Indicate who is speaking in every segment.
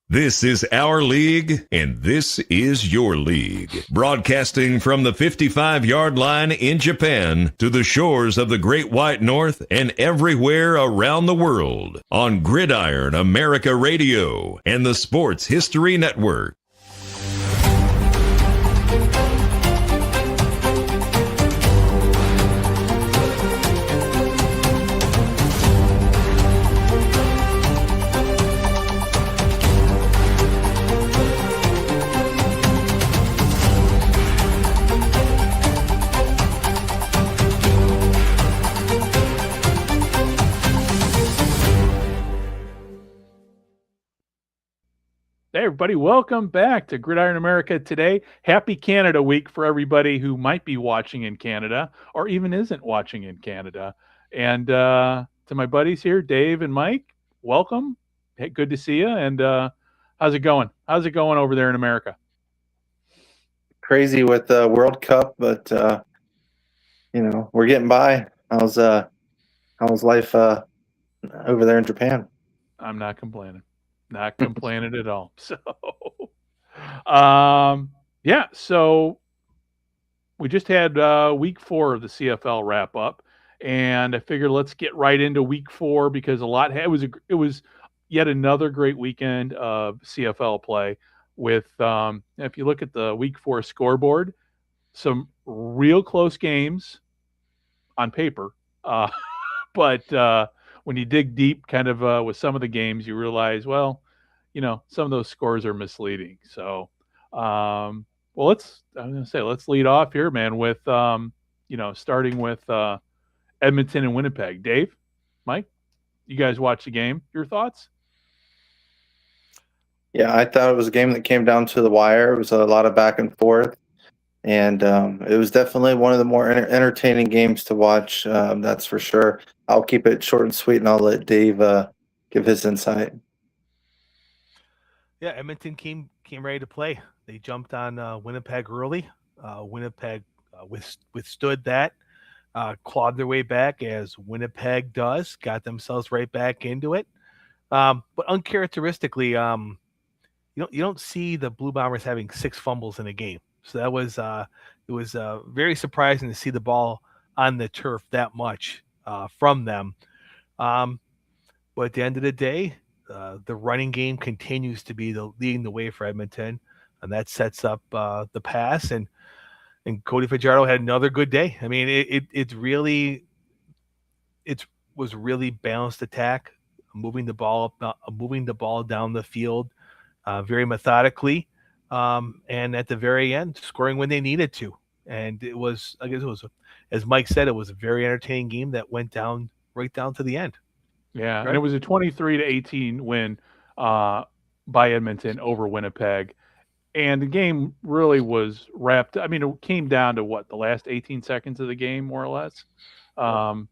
Speaker 1: This is our league, and this is your league. Broadcasting from the 55-yard line in Japan to the shores of the Great White North and everywhere around the world on Gridiron America Radio and the Sports History Network.
Speaker 2: Hey, everybody, welcome back to Gridiron America today. Happy Canada Week for everybody who might be watching in Canada or even isn't watching in Canada. And to my buddies here, Dave and Mike, welcome. Hey, good to see you. And how's it going? How's it going over there in America?
Speaker 3: Crazy with the World Cup, but we're getting by. How's life over there in Japan?
Speaker 2: I'm not complaining. Not complaining at all. So, so we just had week 4 of the CFL wrap up, and I figured let's get right into week 4 because it was yet another great weekend of CFL play. With if you look at the week 4 scoreboard, some real close games on paper, but when you dig deep, kind of with some of the games, you realize, well, some of those scores are misleading. So, let's lead off here, man, with starting with Edmonton and Winnipeg. Dave, Mike, you guys watch the game. Your thoughts?
Speaker 3: Yeah, I thought it was a game that came down to the wire. It was a lot of back and forth, and it was definitely one of the more entertaining games to watch. That's for sure. I'll keep it short and sweet, and I'll let Dave give his insight.
Speaker 4: Yeah, Edmonton came ready to play. They jumped on Winnipeg early. Winnipeg withstood that, clawed their way back as Winnipeg does, got themselves right back into it. But uncharacteristically, you don't see the Blue Bombers having 6 fumbles in a game. So that was it was very surprising to see the ball on the turf that much from them. But at the end of the day, the running game continues to be leading the way for Edmonton, and that sets up the pass. And Cody Fajardo had another good day. I mean, it was really balanced attack, moving the ball down the field very methodically, and at the very end, scoring when they needed to. And it was, as Mike said, it was a very entertaining game that went right down to the end.
Speaker 2: Yeah, right. And it was a 23-18 win by Edmonton over Winnipeg. And the game really was wrapped. I mean, it came down to the last 18 seconds of the game, more or less. But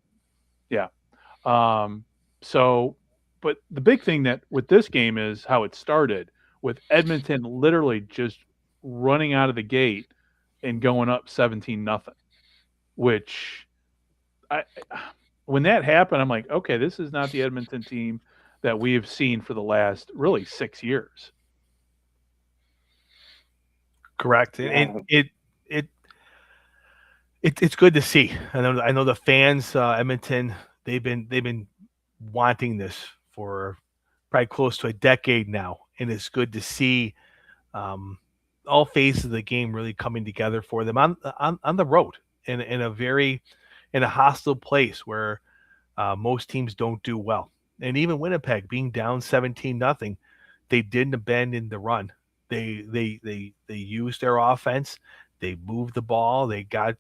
Speaker 2: the big thing with this game is how it started, with Edmonton literally just running out of the gate and going up 17-0, which when that happened, I'm like, okay, this is not the Edmonton team that we have seen for the last really 6 years.
Speaker 4: Correct. And it's good to see. I know the fans, Edmonton, they've been wanting this for probably close to a decade now, and it's good to see all phases of the game really coming together for them on the road in a hostile place where most teams don't do well. And even Winnipeg being down 17-0, they didn't abandon the run. They used their offense. They moved the ball. They got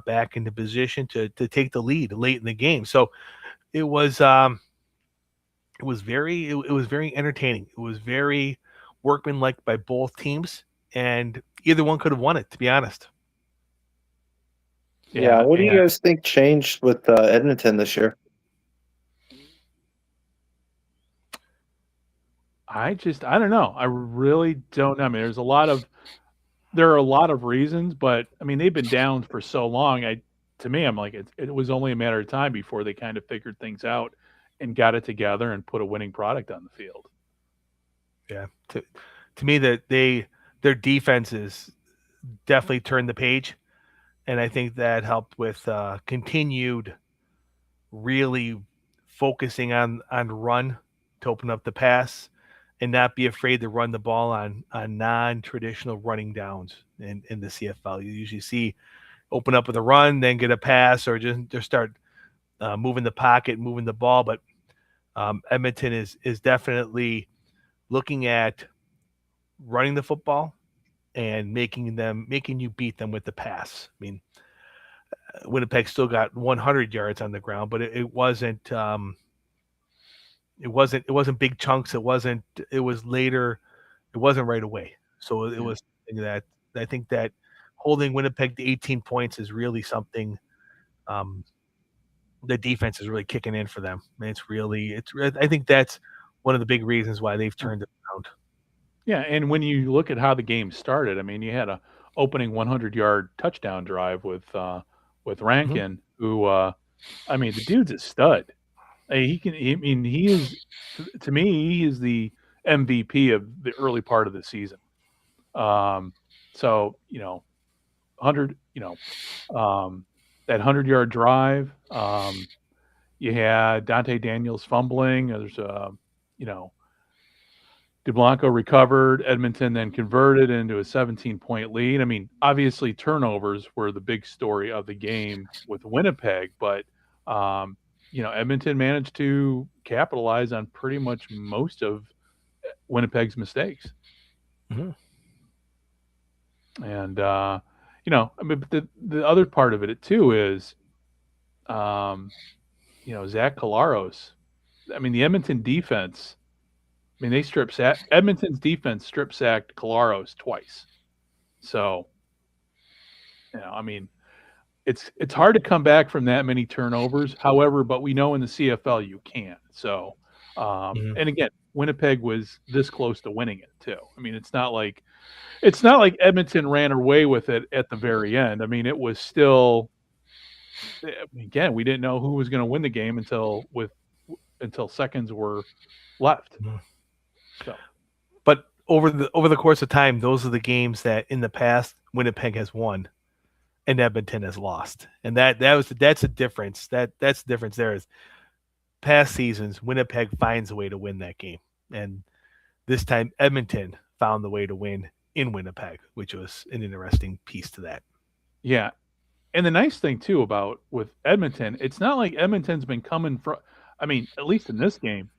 Speaker 4: back into position to take the lead late in the game. So it was very entertaining. It was very workmanlike by both teams, and either one could have won it, to be honest.
Speaker 3: Yeah. What do you guys think changed with Edmonton this year?
Speaker 2: I don't know. I really don't know. I mean, there are a lot of reasons, but I mean, they've been down for so long. I'm like, it was only a matter of time before they kind of figured things out and got it together and put a winning product on the field.
Speaker 4: Yeah. To me, that their defenses definitely turned the page, and I think that helped with continued really focusing on run to open up the pass and not be afraid to run the ball on non-traditional running downs in the CFL. You usually see open up with a run, then get a pass, or just start moving the pocket, moving the ball. But Edmonton is definitely looking at running the football and making you beat them with the pass. I mean, Winnipeg still got 100 yards on the ground, but it wasn't big chunks. It was later. It wasn't right away. So it was something that I think that holding Winnipeg to 18 points is really something. The defense is really kicking in for them. And I think that's one of the big reasons why they've turned it around.
Speaker 2: Yeah, and when you look at how the game started, I mean, you had a opening 100-yard touchdown drive with Rankin, who, I mean, the dude's a stud. He is, to me, he is the MVP of the early part of the season. So 100, that 100-yard drive. You had Dante Daniels fumbling. There's DeBlanco recovered. Edmonton then converted into a 17-point lead. I mean, obviously turnovers were the big story of the game with Winnipeg, but Edmonton managed to capitalize on pretty much most of Winnipeg's mistakes. And I mean, but the other part of it too is, Zach Collaros. I mean, the Edmonton defense. I mean, Edmonton's defense strip sacked Collaros twice. So, I mean, it's hard to come back from that many turnovers. However, but we know in the CFL you can. So, and again, Winnipeg was this close to winning it too. I mean, it's not like Edmonton ran away with it at the very end. I mean, it was still. Again, we didn't know who was going to win the game until seconds were left. So.
Speaker 4: But over the course of time, those are the games that in the past Winnipeg has won and Edmonton has lost. And that's a difference. That's the difference there is past seasons, Winnipeg finds a way to win that game. And this time Edmonton found the way to win in Winnipeg, which was an interesting piece to that.
Speaker 2: Yeah. And the nice thing too with Edmonton, it's not like Edmonton's been coming from, I mean, at least in this game,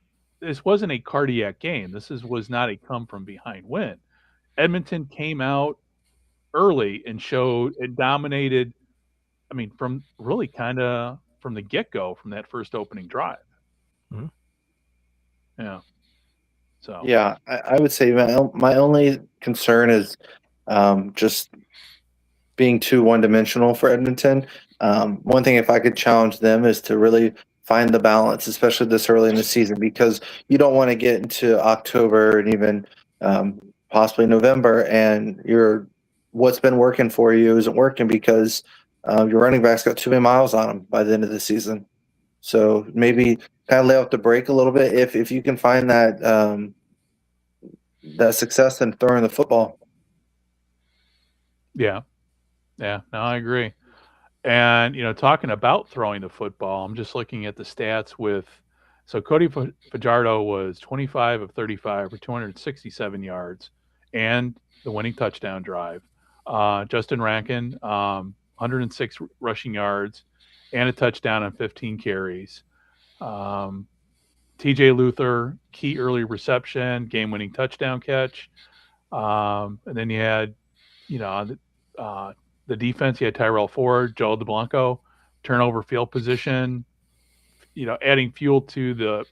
Speaker 2: this wasn't a cardiac game. This was not a come from behind win. Edmonton came out early and dominated. I mean, from really kind of from the get-go, from that first opening drive. Yeah. So.
Speaker 3: Yeah, I would say my only concern is just being too one-dimensional for Edmonton. One thing, if I could challenge them, is to really find the balance, especially this early in the season, because you don't want to get into October and even possibly November, and what's been working for you isn't working because your running back's got too many miles on him by the end of the season. So maybe kind of lay off the brake a little bit if you can find that success in throwing the football.
Speaker 2: Yeah. Yeah, no, I agree. And, talking about throwing the football, I'm just looking at the stats so Cody Fajardo was 25 of 35 for 267 yards and the winning touchdown drive. Justin Rankin, 106 rushing yards and a touchdown on 15 carries. TJ Luther, key early reception, game-winning touchdown catch. And then you had, the defense, you had Tyrell Ford, Joel DeBlanco, turnover field position, adding fuel to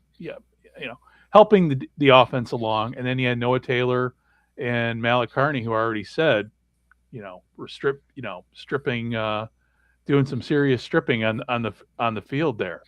Speaker 2: helping the offense along. And then you had Noah Taylor and Malik Carney, who I already said, were stripping, doing some serious stripping on the field there.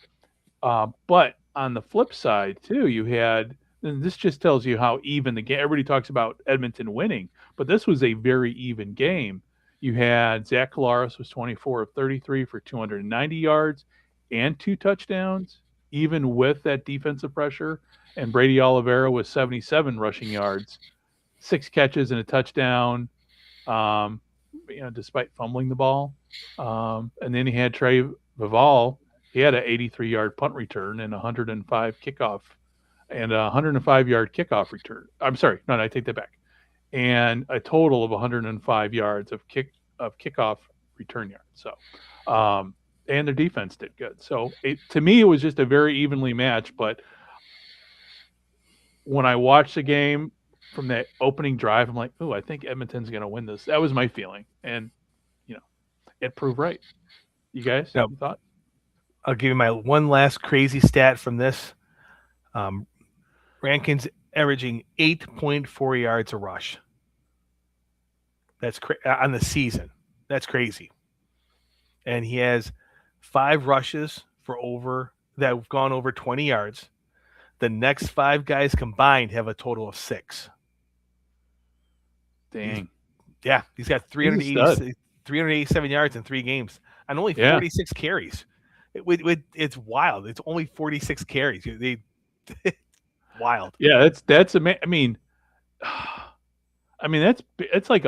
Speaker 2: But on the flip side too, you had, and this just tells you how even the game. Everybody talks about Edmonton winning, but this was a very even game. You had Zach Collaros was 24 of 33 for 290 yards and 2 touchdowns. even with that defensive pressure, and Brady Oliveira with 77 rushing yards, 6 catches and a touchdown, despite fumbling the ball. And then he had Trey Vival. He had an 83-yard punt return and 105 kickoff and a 105-yard kickoff return. I'm sorry, no, I take that back. And a total of 105 yards of kickoff return yards. So, and their defense did good. So to me, it was just a very evenly matched. But when I watched the game from that opening drive, I'm like, oh, I think Edmonton's going to win this. That was my feeling, and it proved right. You guys,
Speaker 4: Yep.
Speaker 2: You thought?
Speaker 4: I'll give you my one last crazy stat from this. Rankin's averaging 8.4 yards a rush. That's on the season. That's crazy. And he has 5 rushes that have gone over 20 yards. The next 5 guys combined have a total of 6.
Speaker 2: Dang.
Speaker 4: He's got 387 yards in 3 games and only 46 carries. It's wild. It's only 46 carries. Wild.
Speaker 2: Yeah, that's amazing. I mean, it's like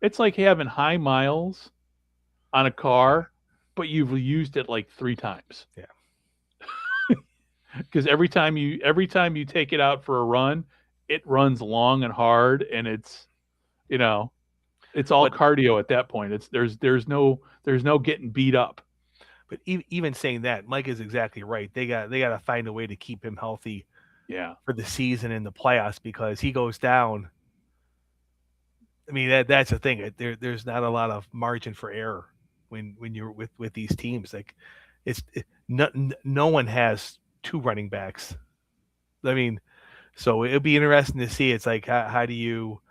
Speaker 2: it's like having high miles on a car, but you've used it like 3 times.
Speaker 4: Yeah.
Speaker 2: Because every time you take it out for a run, it runs long and hard, and it's all cardio at that point. There's no getting beat up.
Speaker 4: But even saying that, Mike is exactly right. They got to find a way to keep him healthy.
Speaker 2: Yeah.
Speaker 4: For the season and the playoffs, because he goes down. I mean, that's the thing. There's not a lot of margin for error when you're with these teams. Like no one has 2 running backs. I mean, so it'll be interesting to see. It's like how do you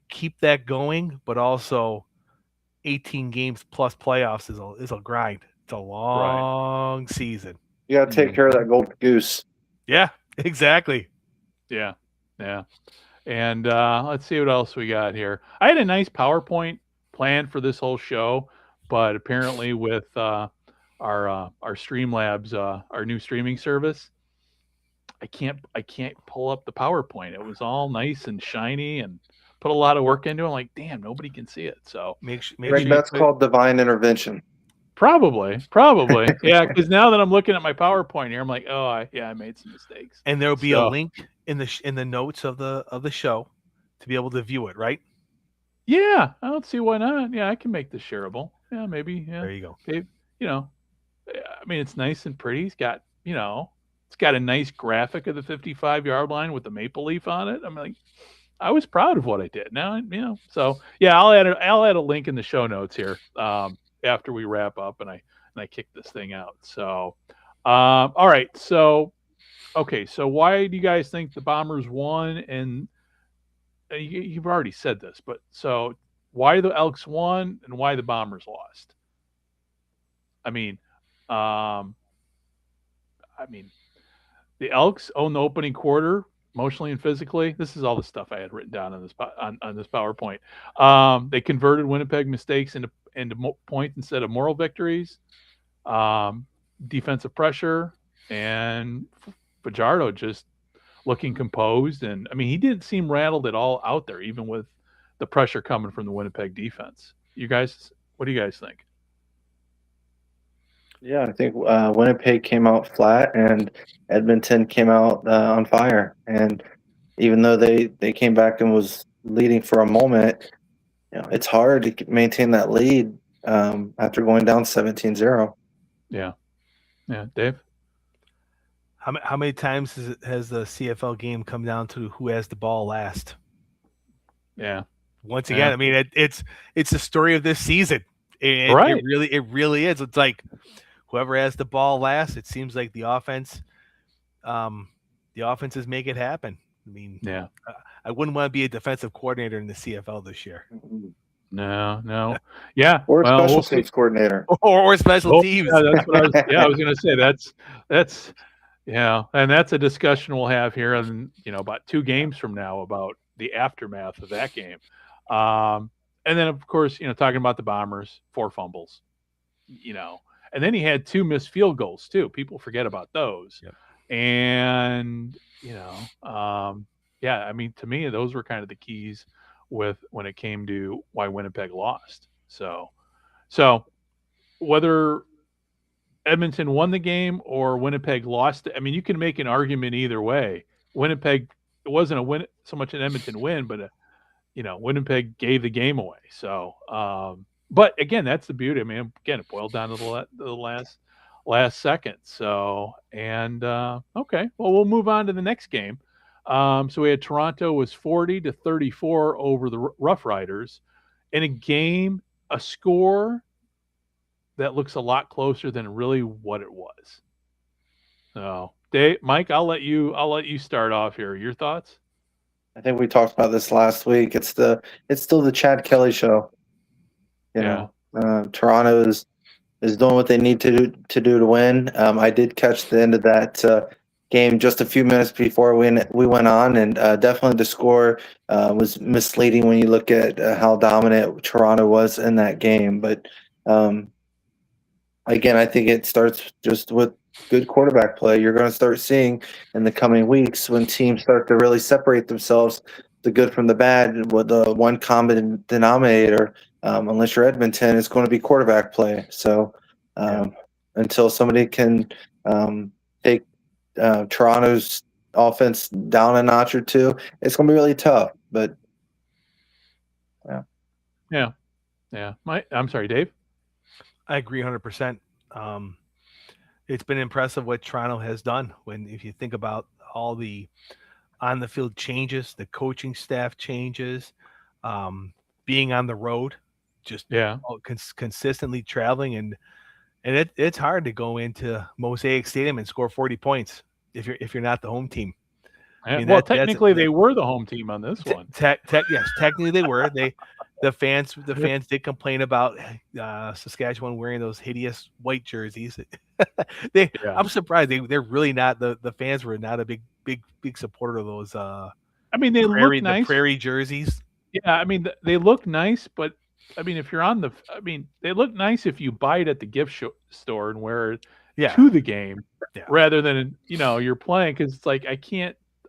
Speaker 4: keep that going, but also 18 games plus playoffs is a grind. It's a long season.
Speaker 3: You got to take care of that golden goose.
Speaker 4: Yeah, exactly.
Speaker 2: Yeah. And let's see what else we got here. I had a nice PowerPoint planned for this whole show, but apparently with our Streamlabs, our new streaming service, I can't pull up the PowerPoint. It was all nice and shiny and put a lot of work into it. I'm like, damn, nobody can see it. So
Speaker 3: that's called divine intervention.
Speaker 2: Probably. Yeah, because now that I'm looking at my PowerPoint here, I'm like, oh, I made some mistakes.
Speaker 4: And there'll be a link in the notes of the show to be able to view it, right?
Speaker 2: Yeah, I don't see why not. Yeah, I can make this shareable. Yeah, maybe. Yeah.
Speaker 4: There you go.
Speaker 2: Okay, I mean, it's nice and pretty. It's got a nice graphic of the 55-yard line with the maple leaf on it. I'm like, I was proud of what I did. Now, so yeah, I'll add a link in the show notes here after we wrap up and I kick this thing out. So, all right. So, okay. So why do you guys think the Bombers won? And you've already said this, but so why the Elks won and why the Bombers lost? I mean, the Elks own the opening quarter emotionally and physically. This is all the stuff I had written down on this PowerPoint. They converted Winnipeg mistakes into points instead of moral victories. Defensive pressure, and Fajardo just looking composed. And I mean, he didn't seem rattled at all out there, even with the pressure coming from the Winnipeg defense. You guys, what do you guys think?
Speaker 3: Yeah, I think Winnipeg came out flat and Edmonton came out on fire. And even though they came back and was leading for a moment, it's hard to maintain that lead after going down 17-0.
Speaker 2: Yeah. Dave?
Speaker 4: How many times has the CFL game come down to who has the ball last?
Speaker 2: Yeah.
Speaker 4: Once again, I mean, it's the story of this season.
Speaker 2: Right.
Speaker 4: It really is. It's like whoever has the ball last. It seems like the offenses make it happen. I mean,
Speaker 2: yeah,
Speaker 4: I wouldn't want to be a defensive coordinator in the CFL this year.
Speaker 2: No. Yeah.
Speaker 3: Or special teams coordinator.
Speaker 4: Or special teams.
Speaker 2: Yeah, that's what I was going to say. That's and that's a discussion we'll have here in about 2 games from now about the aftermath of that game. And then of course, talking about the Bombers, 4 fumbles, And then he had 2 missed field goals too. People forget about those.
Speaker 4: Yep.
Speaker 2: And yeah, I mean, to me, those were kind of the keys when it came to why Winnipeg lost. So whether Edmonton won the game or Winnipeg lost it, I mean, you can make an argument either way. Winnipeg, it wasn't a win so much an Edmonton win, but Winnipeg gave the game away. So, but again, that's the beauty. I mean, again, it boiled down to the last second. So, and okay, well, we'll move on to the next game. So we had Toronto was 40-34 over the Rough Riders in a score that looks a lot closer than really what it was. So, Mike, I'll let you start off here. Your thoughts?
Speaker 3: I think we talked about this last week. It's still the Chad Kelly show. Toronto is doing what they need to do to win. I did catch the end of that game just a few minutes before we went on, and definitely the score was misleading when you look at how dominant Toronto was in that game. But again, I think it starts just with good quarterback play. You're going to start seeing in the coming weeks when teams start to really separate themselves, the good from the bad, with the one common denominator. Unless you're Edmonton, it's going to be quarterback play. So until somebody can take Toronto's offense down a notch or two, it's going to be really tough. But
Speaker 2: yeah. I'm sorry, Dave.
Speaker 4: I agree 100%. It's been impressive what Toronto has done. If you think about all the on the field changes, the coaching staff changes, being on the road, just consistently traveling, and it's hard to go into Mosaic Stadium and score 40 points if you're not the home team.
Speaker 2: I mean, technically they were the home team on this one.
Speaker 4: Yes, technically they were. The fans did complain about Saskatchewan wearing those hideous white jerseys. I'm surprised they're really not. The fans were not a big supporter of those. I
Speaker 2: mean, they look nice.
Speaker 4: The prairie jerseys.
Speaker 2: Yeah, I mean they look nice, but I mean if you're they look nice if you buy it at the gift store and wear it to the game, rather than you're playing, because it's like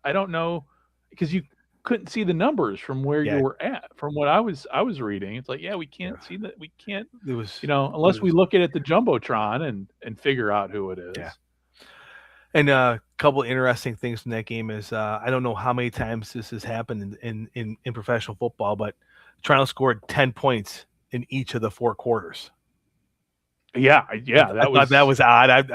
Speaker 2: I don't know, because you couldn't see the numbers from where you were at. From what I was reading, it's like we can't see that. We can't. It was unless we look at it the jumbotron and figure out who it is.
Speaker 4: Yeah. And a couple of interesting things from that game is I don't know how many times this has happened in professional football, but Toronto scored 10 points in each of the 4 quarters.
Speaker 2: Yeah, that was odd.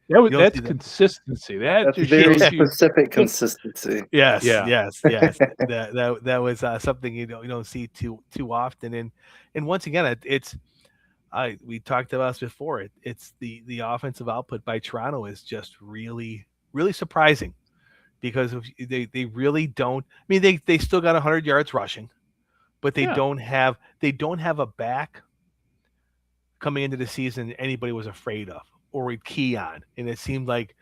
Speaker 2: That's consistency. That's
Speaker 3: very specific consistency.
Speaker 4: Yes. That was something you don't see too often. And once again, we talked about this before. It's the offensive output by Toronto is just really, really surprising, because they really don't. I mean, they still got 100 yards rushing, but they don't have a back coming into the season anybody was afraid of or would key on. And it seemed like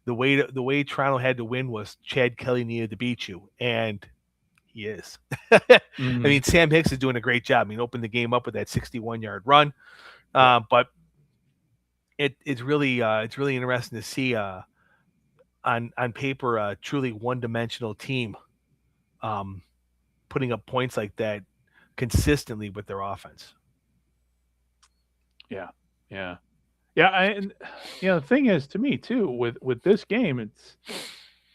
Speaker 4: the way Toronto had to win was Chad Kelly needed to beat you, and he is. I mean, Sam Hicks is doing a great job. I mean, opened the game up with that 61-yard run, but it's really interesting to see on paper a truly one-dimensional team putting up points like that consistently with their offense.
Speaker 2: Yeah. And the thing is, to me too, with this game,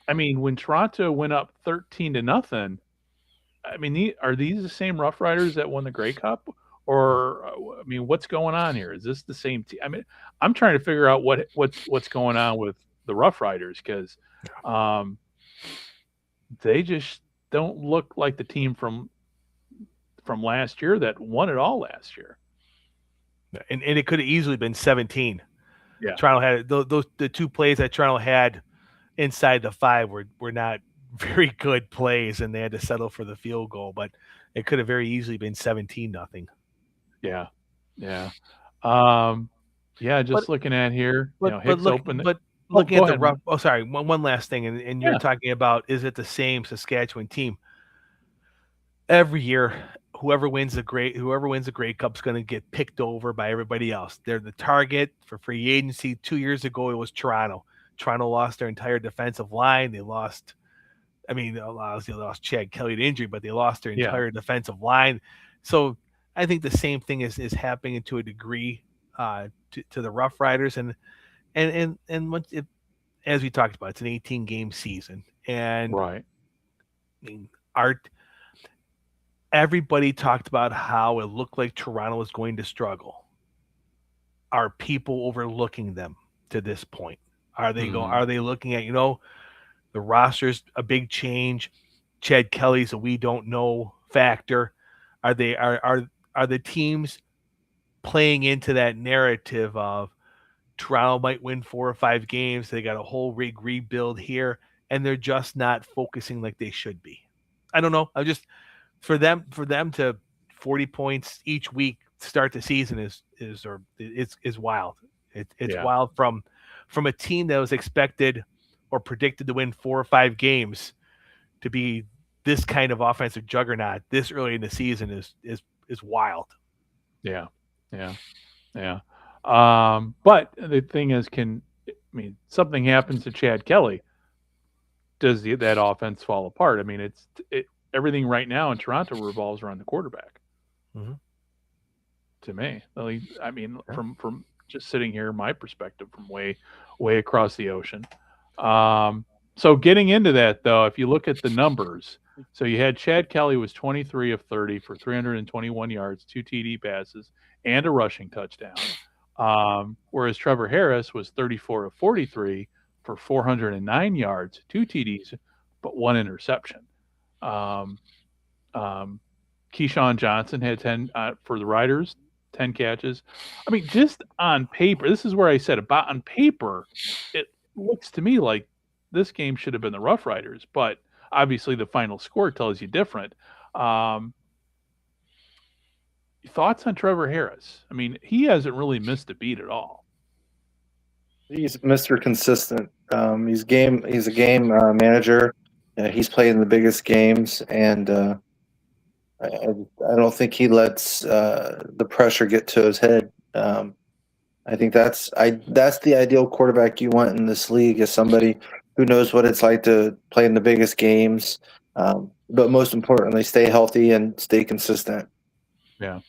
Speaker 2: when Toronto went up 13-0, I mean, are these the same Rough Riders that won the Grey Cup, or I mean, what's going on here? Is this the same team? I mean, I'm trying to figure out what's going on with the Rough Riders, because they just don't look like the team from last year that won it all last year.
Speaker 4: And it could have easily been 17.
Speaker 2: Yeah,
Speaker 4: Toronto had the 2 plays that Toronto had inside the 5 were not very good plays, and they had to settle for the field goal. But it could have very easily been 17-0.
Speaker 2: Yeah. Just looking at here, Hicks opened.
Speaker 4: But looking at the Rough. Oh, sorry. One last thing, and you're talking about, is it the same Saskatchewan team? Every year whoever wins the Grey Cup's going to get picked over by everybody else. They're the target for free agency. 2 years ago, it was Toronto. Toronto lost their entire defensive line. They lost Chad Kelly to injury, but they lost their entire defensive line. So I think the same thing is happening to a degree to the Rough Riders, and as we talked about, it's an 18-game season, and
Speaker 2: Right.
Speaker 4: I mean, everybody talked about how it looked like Toronto was going to struggle. Are people overlooking them to this point? Are they Are they looking at the roster's a big change? Chad Kelly's a we don't know factor. Are the teams playing into that narrative of Toronto might win 4 or 5 games? They got a whole rebuild here, and they're just not focusing like they should be. I don't know. For them to 40 points each week start the season is wild. It's wild from a team that was expected or predicted to win 4 or 5 games to be this kind of offensive juggernaut this early in the season is wild.
Speaker 2: Yeah. But the thing is, something happens to Chad Kelly, does that offense fall apart? I mean, everything right now in Toronto revolves around the quarterback.
Speaker 4: Mm-hmm.
Speaker 2: To me, from just sitting here, my perspective from way across the ocean. So getting into that, though, if you look at the numbers, so you had Chad Kelly was 23 of 30 for 321 yards, 2 TD passes, and a rushing touchdown. Whereas Trevor Harris was 34 of 43 for 409 yards, 2 TDs, but 1 interception. Keyshawn Johnson had 10 for the Riders, 10 catches. I mean, just on paper, this is where I said about on paper, it looks to me like this game should have been the Rough Riders, but obviously the final score tells you different. Thoughts on Trevor Harris? I mean, he hasn't really missed a beat at all.
Speaker 3: He's Mr. Consistent. He's a game manager. He's played in the biggest games, and I don't think he lets the pressure get to his head. I think that's the ideal quarterback you want in this league, is somebody who knows what it's like to play in the biggest games, but most importantly, stay healthy and stay consistent.
Speaker 2: Yeah.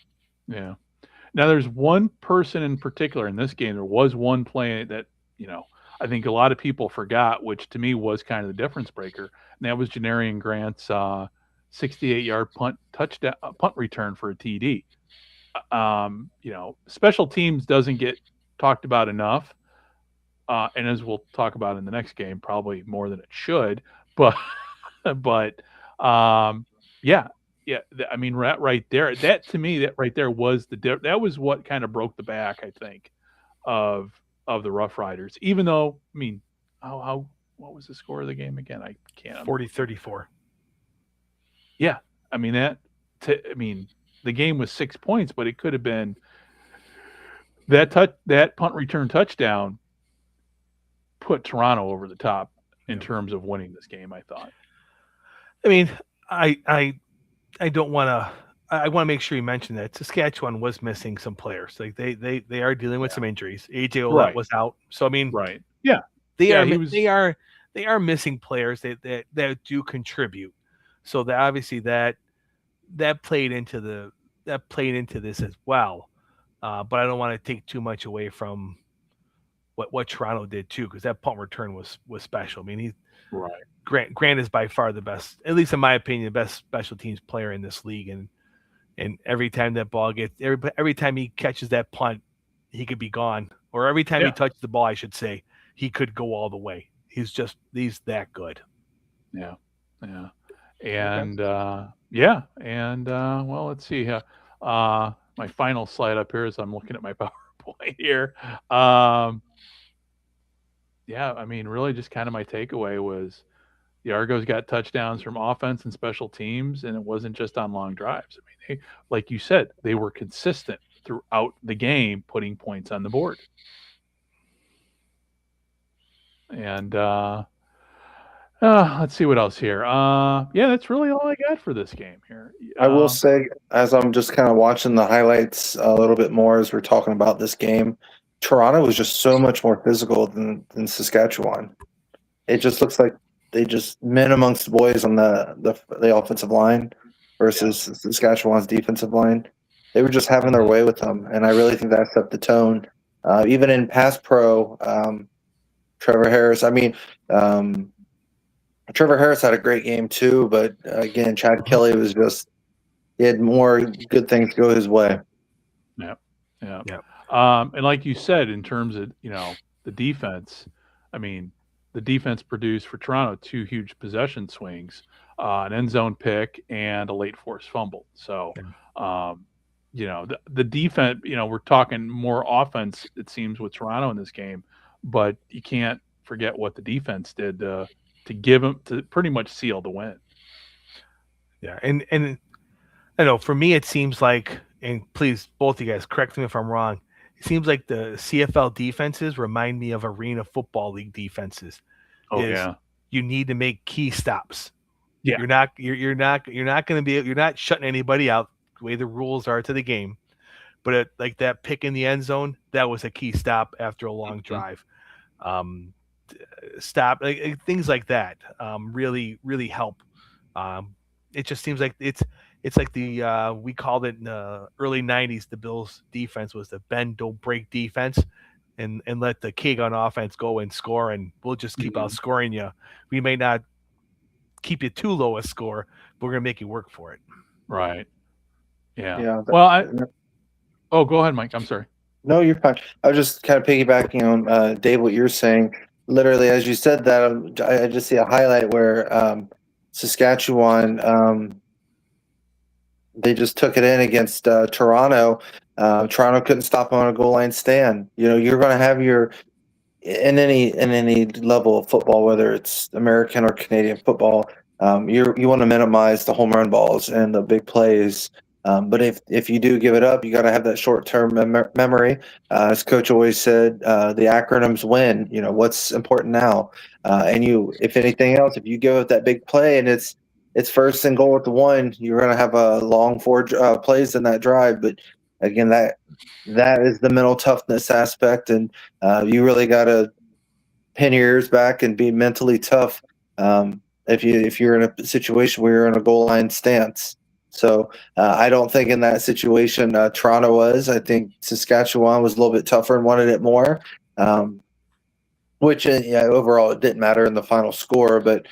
Speaker 2: Now, there's one person in particular in this game. There was one play that, I think a lot of people forgot, which to me was kind of the difference breaker, and that was Janarian Grant's 68-yard punt return for a TD. Special teams doesn't get talked about enough, and as we'll talk about in the next game, probably more than it should. But I mean, right there, that to me, that right there was that was what kind of broke the back, I think, of the Rough Riders. Even though, I mean, what was the score of the game again? I can't.
Speaker 4: 40-34.
Speaker 2: Yeah, I mean the game was 6 points, but it could have been that punt return touchdown put Toronto over the top in terms of winning this game, I thought.
Speaker 4: I mean, I don't want to. I want to make sure you mention that Saskatchewan was missing some players. Like they are dealing with some injuries. AJ Olette was out, so I mean,
Speaker 2: right? Yeah,
Speaker 4: they are missing players that do contribute. So that obviously that played into this as well. But I don't want to take too much away from what Toronto did too, because that punt return was special. I mean, Grant is by far the best, at least in my opinion, the best special teams player in this league. And every time that ball every time he catches that punt, he could be gone. Or every time he touches the ball, I should say, he could go all the way. He's that good.
Speaker 2: Yeah. And well, let's see. My final slide up here as I'm looking at my PowerPoint here. I mean, really just kind of my takeaway was the Argos got touchdowns from offense and special teams, and it wasn't just on long drives. I mean, like you said, they were consistent throughout the game, putting points on the board. And Let's see what else here. Yeah, that's really all I got for this game here.
Speaker 3: I will say, as I'm just kind of watching the highlights a little bit more as we're talking about this game, Toronto was just so much more physical than Saskatchewan. It just looks like they just men amongst boys on the offensive line versus Saskatchewan's defensive line. They were just having their way with them, and I really think that set the tone. Even in pass pro, Trevor Harris. I mean, Trevor Harris had a great game too, but again, Chad Kelly was just he had more good things go his way.
Speaker 2: Yeah, yeah.
Speaker 4: Yeah.
Speaker 2: And like you said, in terms of the defense, I mean, the defense produced for Toronto 2 huge possession swings, an end zone pick, and a late forced fumble. So, the defense, we're talking more offense, it seems, with Toronto in this game, but you can't forget what the defense did to give them to pretty much seal the win.
Speaker 4: Yeah, and I know for me it seems like, and please both of you guys correct me if I'm wrong, it seems like the CFL defenses remind me of Arena Football League defenses.
Speaker 2: Oh yeah,
Speaker 4: you need to make key stops.
Speaker 2: Yeah,
Speaker 4: you're not going to be, you're not shutting anybody out the way the rules are to the game. But like that pick in the end zone, that was a key stop after a long drive. Stop things like that really help. It just seems like it's like the we called it in the early 90s, the Bills defense was the bend don't break defense, and let the kid on offense go and score, and we'll just keep outscoring you. We may not keep you too low a score, but we're gonna make you work for it.
Speaker 2: Right. Yeah.
Speaker 3: Well,
Speaker 2: oh, go ahead, Mike. I'm sorry.
Speaker 3: No, you're fine. I was just kind of piggybacking on Dave, what you're saying. Literally, as you said that, I just see a highlight where Saskatchewan, they just took it in against Toronto. Toronto couldn't stop them on a goal line stand. You're going to have your in any level of football, whether it's American or Canadian football, you want to minimize the home run balls and the big plays. But if you do give it up, you got to have that short term memory. As Coach always said, the acronyms win. What's important now, and if anything else, if you give up that big play and it's first and goal at the 1, you're going to have a long 4 plays in that drive. But again, that is the mental toughness aspect, and you really got to pin your ears back and be mentally tough if you're in a situation where you're in a goal line stance. So I don't think in that situation Toronto was. I think Saskatchewan was a little bit tougher and wanted it more, which overall it didn't matter in the final score. But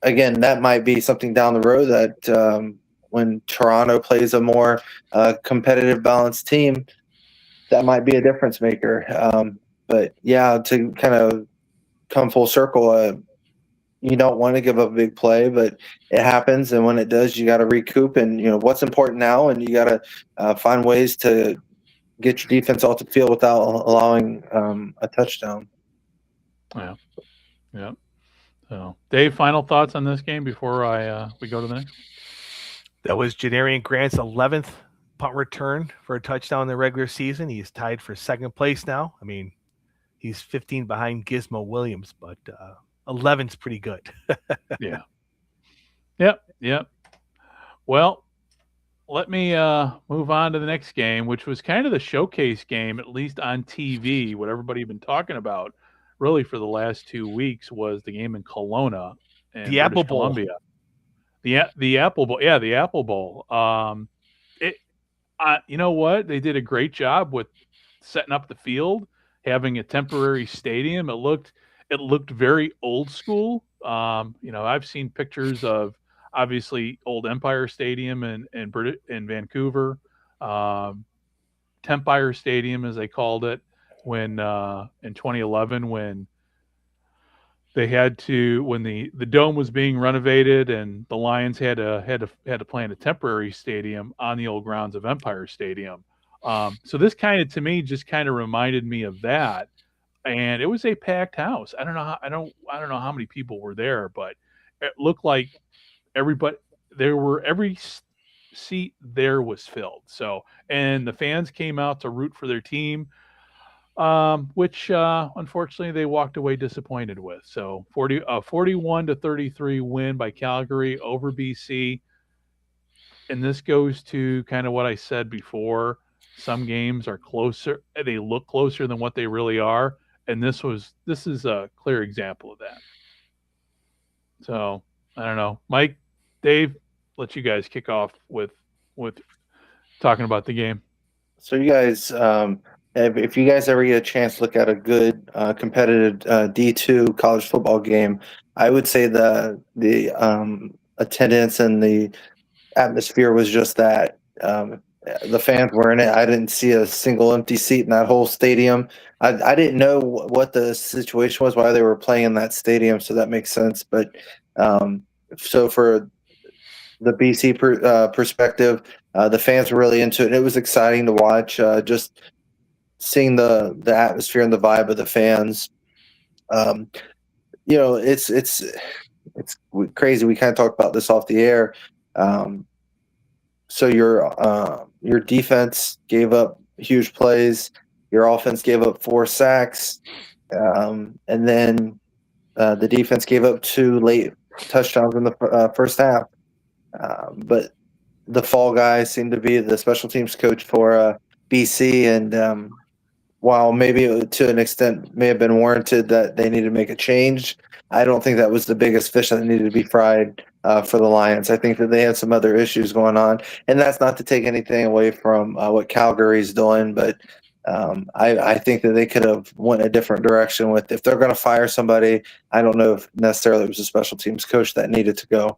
Speaker 3: again, that might be something down the road that when Toronto plays a more competitive, balanced team, that might be a difference maker. But yeah, to kind of come full circle, you don't want to give up a big play, but it happens, and when it does, you got to recoup. And what's important now, and you got to find ways to get your defense off the field without allowing a touchdown.
Speaker 2: Yeah. So, Dave, final thoughts on this game before we go to the next?
Speaker 4: That was Jadarian Grant's 11th punt return for a touchdown in the regular season. He's tied for second place now. I mean, he's 15 behind Gizmo Williams, but 11's pretty good.
Speaker 2: Yeah. Yep. Well, let me move on to the next game, which was kind of the showcase game, at least on TV. What everybody had been talking about really for the last 2 weeks was the game in Kelowna in
Speaker 4: The Apple
Speaker 2: British
Speaker 4: Bowl.
Speaker 2: Columbia. The Apple Bowl. Yeah, the Apple Bowl. You know what? They did a great job with setting up the field, having a temporary stadium. It looked very old school. I've seen pictures of obviously old Empire Stadium in Vancouver, Tempire Stadium as they called it when in 2011 when they when the dome was being renovated and the Lions had to play in a temporary stadium on the old grounds of Empire Stadium. So this to me just kind of reminded me of that. And it was a packed house. I don't know how many people were there, but it looked like every seat there was filled. So, and the fans came out to root for their team. which unfortunately they walked away disappointed with. So 41-33 win by Calgary over BC. And this goes to kind of what I said before. Some games are closer, they look closer than what they really are. And this is a clear example of that. So I don't know. Mike, Dave, let you guys kick off with talking about the game.
Speaker 3: So you guys, if you guys ever get a chance to look at a good competitive D2 college football game, I would say the attendance and the atmosphere was just that. The fans were in it. I didn't see a single empty seat in that whole stadium. I didn't know what the situation was, why they were playing in that stadium, so that makes sense. But so for the BC perspective, the fans were really into it. And it was exciting to watch, just seeing the atmosphere and the vibe of the fans. It's crazy. We kind of talked about this off the air. So your defense gave up huge plays. Your offense gave up 4 sacks, and then the defense gave up 2 late touchdowns in the first half. But the fall guy seemed to be the special teams coach for BC, and while maybe to an extent may have been warranted that they needed to make a change, I don't think that was the biggest fish that needed to be fried for the Lions. I think that they had some other issues going on, and that's not to take anything away from what Calgary's doing, but I think that they could have went a different direction with, if they're going to fire somebody, I don't know if necessarily it was a special teams coach that needed to go.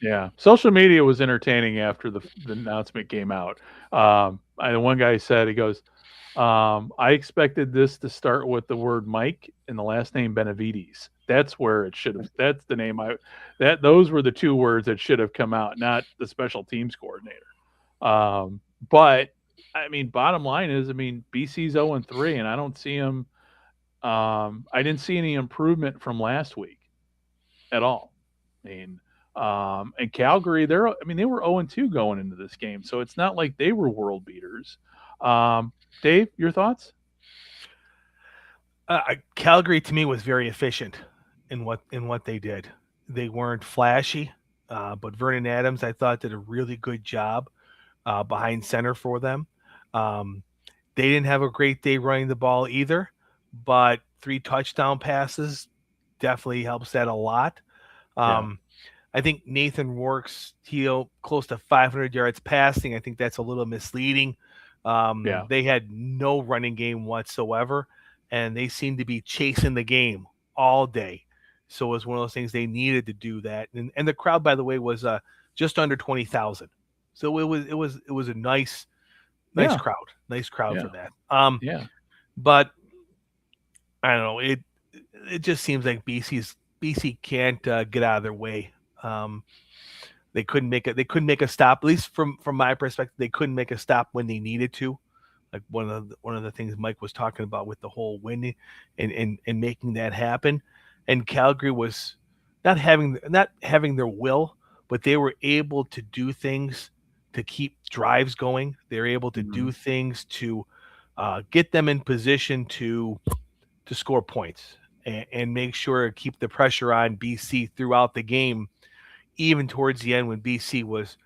Speaker 2: Yeah, social media was entertaining after the announcement came out. One guy said, he goes, I expected this to start with the word Mike and the last name Benavides. That's where it should have. That's the name those were the 2 words that should have come out, not the special teams coordinator. But I mean, bottom line is, BC's 0-3, and I don't see him. I didn't see any improvement from last week at all. And Calgary, they were 0-2 going into this game, so it's not like they were world beaters. Dave, your thoughts?
Speaker 4: Calgary to me was very efficient in what they did. They weren't flashy, but Vernon Adams, I thought, did a really good job behind center for them. They didn't have a great day running the ball either, but 3 touchdown passes definitely helps that a lot. I think Nathan Rourke's close to 500 yards passing. I think that's a little misleading. They had no running game whatsoever, and they seemed to be chasing the game all day. So it was one of those things they needed to do that. And the crowd, by the way, was just under 20,000. So it was a nice crowd. Nice crowd for that. But I don't know. It just seems like BC can't get out of their way. They couldn't make a stop, at least from my perspective. They couldn't make a stop when they needed to. Like one of the things Mike was talking about with the whole winning and making that happen. And Calgary was not having their will, but they were able to do things to keep drives going. They're able to do things to get them in position to score points and make sure to keep the pressure on BC throughout the game, even towards the end when BC was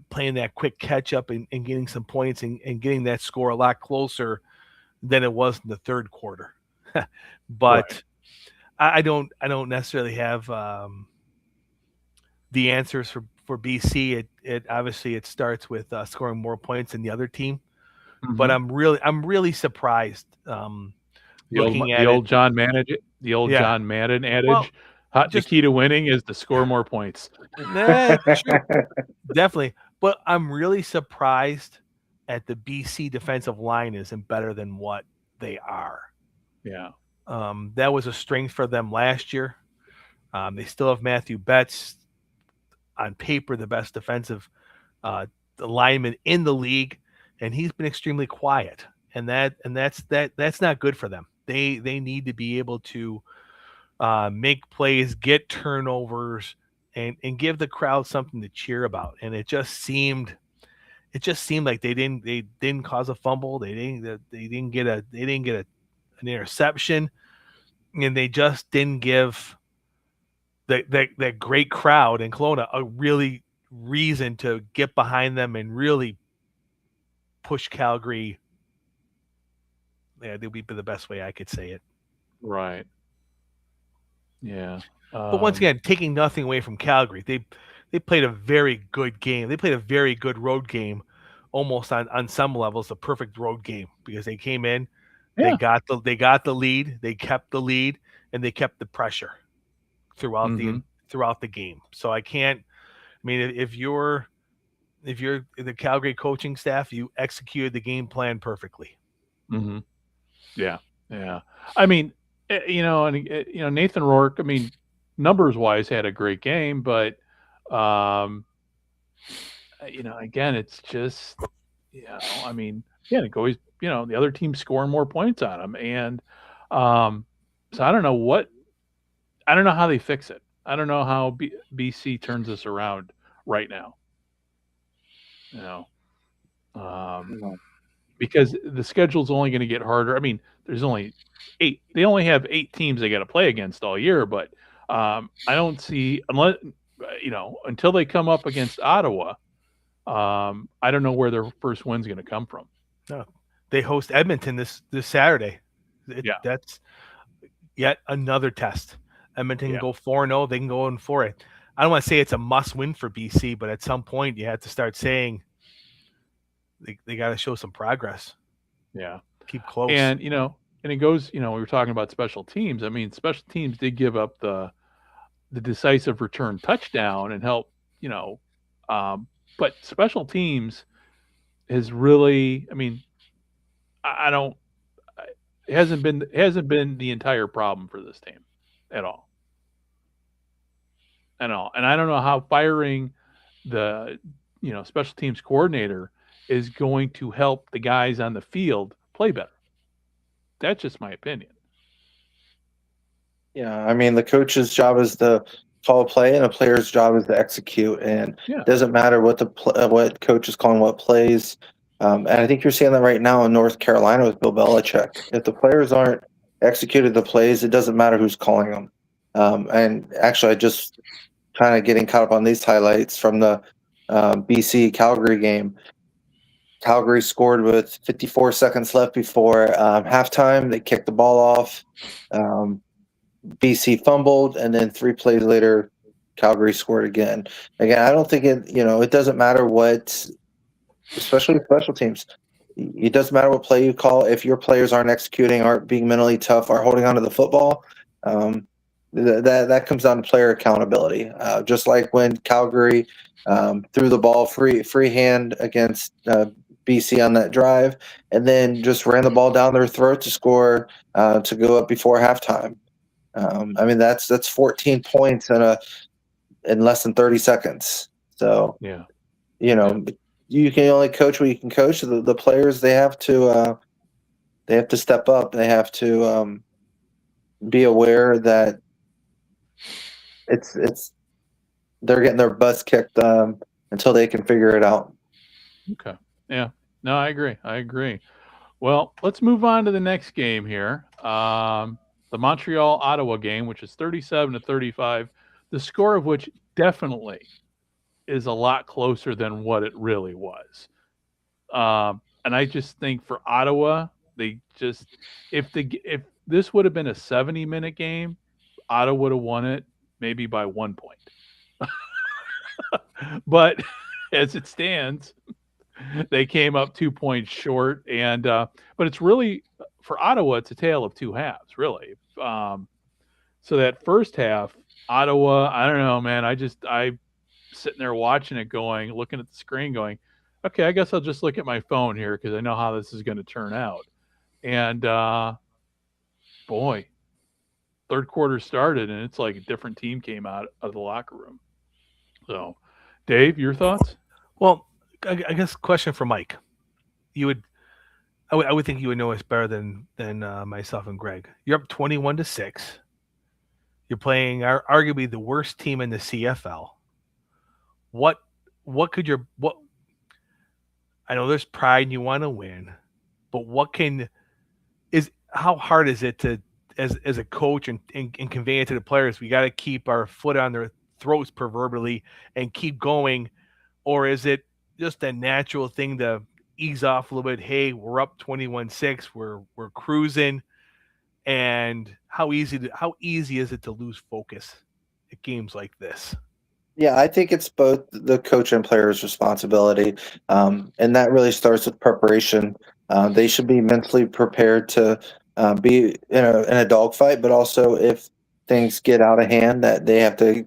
Speaker 4: playing that quick catch up and getting some points and getting that score a lot closer than it was in the third quarter. But right. I don't necessarily have the answers for BC. It obviously it starts with scoring more points than the other team, but I'm really surprised.
Speaker 2: The old John Madden adage. Well, the key to winning is to score more points.
Speaker 4: Definitely. But I'm really surprised at the BC defensive line isn't better than what they are.
Speaker 2: Yeah.
Speaker 4: That was a strength for them last year. They still have Matthew Betts, on paper the best defensive lineman in the league, and he's been extremely quiet. And that's not good for them. They need to be able to make plays, get turnovers, and give the crowd something to cheer about. And it just seemed it just seemed like they didn't cause a fumble. They didn't get an interception, and they just didn't give that great crowd in Kelowna a really reason to get behind them and really push Calgary. Yeah, that would be the best way I could say it.
Speaker 2: Right. Yeah.
Speaker 4: But once again, taking nothing away from Calgary, they played a very good game. They played a very good road game, almost on some levels, a perfect road game, because they came in,
Speaker 2: Yeah.
Speaker 4: they got the lead, they kept the lead, and they kept the pressure throughout the game. So I can't. I mean, if you're the Calgary coaching staff, you executed the game plan perfectly.
Speaker 2: Mm-hmm. Yeah. Yeah. I mean, Nathan Rourke, I mean, numbers wise had a great game, but, again, it's just, I mean, yeah, it goes, the other team's scoring more points on them. And, so I don't know how they fix it. I don't know how BC turns this around right now. Because the schedule's only going to get harder. I mean, there's only 8. They only have 8 teams they got to play against all year. But I don't see, unless until they come up against Ottawa, I don't know where their first win's going to come from.
Speaker 4: No, they host Edmonton this Saturday. That's yet another test. Edmonton can go 4-0. They can go in for it. I don't want to say it's a must win for BC, but at some point you have to start saying they got to show some progress.
Speaker 2: Yeah.
Speaker 4: Keep close.
Speaker 2: And, and it goes, we were talking about special teams. I mean, special teams did give up the decisive return touchdown and help, but special teams has really, I mean, it hasn't been the entire problem for this team at all. And I don't know how firing the, special teams coordinator is going to help the guys on the field play better. That's just my opinion.
Speaker 3: Yeah, I mean, the coach's job is to call a play, and a player's job is to execute. And it doesn't matter what what coach is calling what plays. And I think you're seeing that right now in North Carolina with Bill Belichick. If the players aren't executed the plays, it doesn't matter who's calling them. And actually, I just kind of getting caught up on these highlights from the BC Calgary game. Calgary scored with 54 seconds left before halftime. They kicked the ball off. BC fumbled, and then 3 plays later, Calgary scored again. Again, I don't think it doesn't matter what, especially special teams. It doesn't matter what play you call. If your players aren't executing, aren't being mentally tough, are holding onto the football, that comes down to player accountability. Just like when Calgary threw the ball freehand against BC on that drive, and then just ran the ball down their throat to score to go up before halftime. I mean, that's 14 points in less than 30 seconds. So you can only coach what you can coach. The players, they have to step up. They have to be aware that they're getting their butts kicked until they can figure it out.
Speaker 2: Okay. Yeah. No, I agree. Well, let's move on to the next game here. The Montreal-Ottawa game, which is 37-35, the score of which definitely is a lot closer than what it really was. And I just think for Ottawa, if this would have been a 70-minute game, Ottawa would have won it maybe by 1 point. But as it stands, they came up 2 points short. And but it's really, for Ottawa, it's a tale of two halves, really. So that first half, Ottawa, I don't know, man. I'm sitting there watching it, looking at the screen, going, okay, I guess I'll just look at my phone here because I know how this is going to turn out. And boy, third quarter started, and it's like a different team came out of the locker room. So, Dave, your thoughts?
Speaker 4: Well, I guess question for Mike. I would think you would know us better than myself and Greg. You're up 21-6. You're playing arguably the worst team in the CFL. What I know there's pride and you want to win, but how hard is it to as a coach and convey it to the players? We got to keep our foot on their throats proverbially and keep going, or is it just a natural thing to ease off a little bit? Hey, we're up 21-6, we're cruising, and how easy is it to lose focus at games like this?
Speaker 3: Yeah, I think it's both the coach and player's responsibility, and that really starts with preparation. They should be mentally prepared to be in a dogfight, but also if things get out of hand, that they have to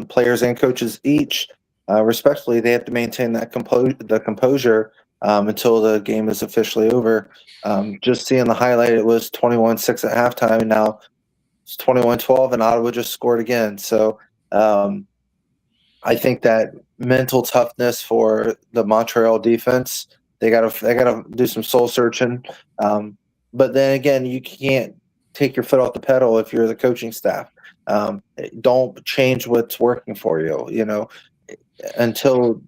Speaker 3: players and coaches each respectfully they have to maintain the composure until the game is officially over. Just seeing the highlight, it was 21-6 at halftime, and now it's 21-12, and Ottawa just scored again. So. I think that mental toughness for the Montreal defense, they gotta do some soul searching. But then again, you can't take your foot off the pedal if you're the coaching staff. Don't change what's working for you. You know, until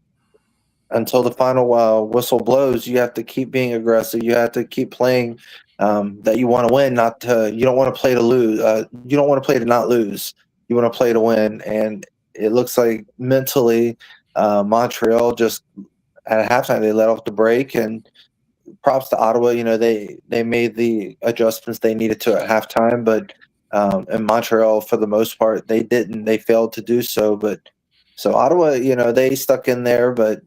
Speaker 3: the final whistle blows, you have to keep being aggressive. You have to keep playing that you want to win, not to. You don't want to play to lose. You don't want to play to not lose. You want to play to win, and it looks like mentally, Montreal just at halftime they let off the brake. And props to Ottawa. You know they made the adjustments they needed to at halftime, but in Montreal for the most part they didn't. They failed to do so. But so Ottawa, you know, they stuck in there, but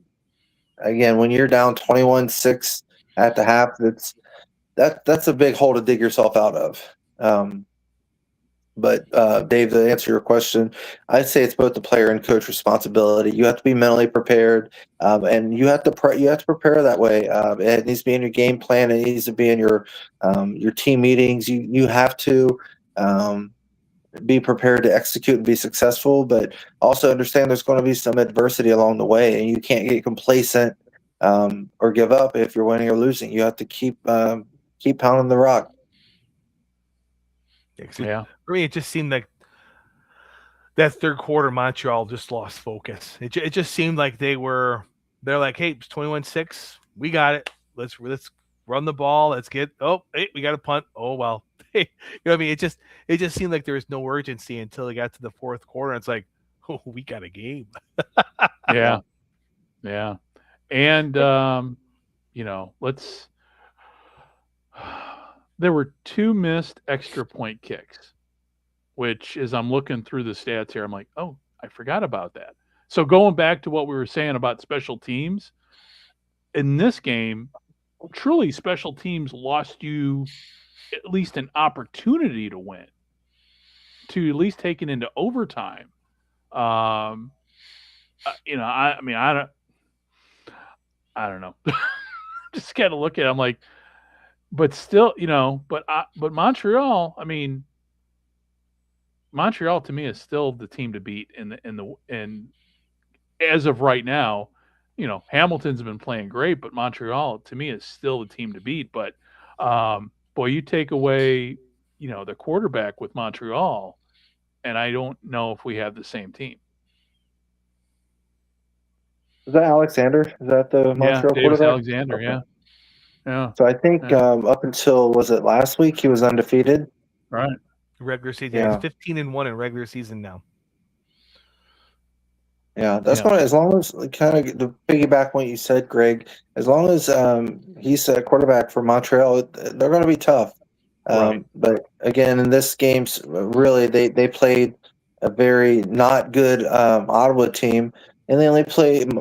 Speaker 3: again, when you're down 21-6 at the half, that's a big hole to dig yourself out of. But Dave, to answer your question, I'd say it's both the player and coach responsibility. You have to be mentally prepared, and you have to prepare that way. It needs to be in your game plan. It needs to be in your team meetings. You have to be prepared to execute and be successful, but also understand there's going to be some adversity along the way, and you can't get complacent or give up if you're winning or losing. You have to keep pounding the rock.
Speaker 2: Yeah.
Speaker 4: For me, it just seemed like that third quarter, Montreal just lost focus. It just seemed like they're like, hey, it's 21-6. We got it. Let's run the ball. Let's get, hey, we got a punt. Oh, well. You know what I mean? It just seemed like there was no urgency until they got to the fourth quarter. It's like, oh, we got a game.
Speaker 2: Yeah. Yeah. And, you know, there were 2 missed extra point kicks, which as I'm looking through the stats here, I'm like, oh, I forgot about that. So going back to what we were saying about special teams, in this game, truly special teams lost you at least an opportunity to win, to at least take it into overtime. You know, I mean, I don't know. Just got to look at it. I'm like, but still, you know, but Montreal, I mean, Montreal to me is still the team to beat and as of right now, you know, Hamilton's been playing great, but Montreal to me is still the team to beat. But boy, you take away, you know, the quarterback with Montreal, and I don't know if we have the same team.
Speaker 3: Is that Alexander? Is that the Montreal
Speaker 2: Davis
Speaker 3: quarterback?
Speaker 2: Alexander,
Speaker 3: Okay.
Speaker 2: yeah.
Speaker 3: So I think up until, was it last week, he was undefeated.
Speaker 2: Right.
Speaker 4: Regular season,
Speaker 3: Yeah.
Speaker 4: He's 15-1 in regular season now.
Speaker 3: Yeah, that's why. As long as kind of to piggyback what you said, Greg, as long as he's a quarterback for Montreal, they're going to be tough.
Speaker 2: Right.
Speaker 3: But again, in this game, really, they played a very not good Ottawa team, and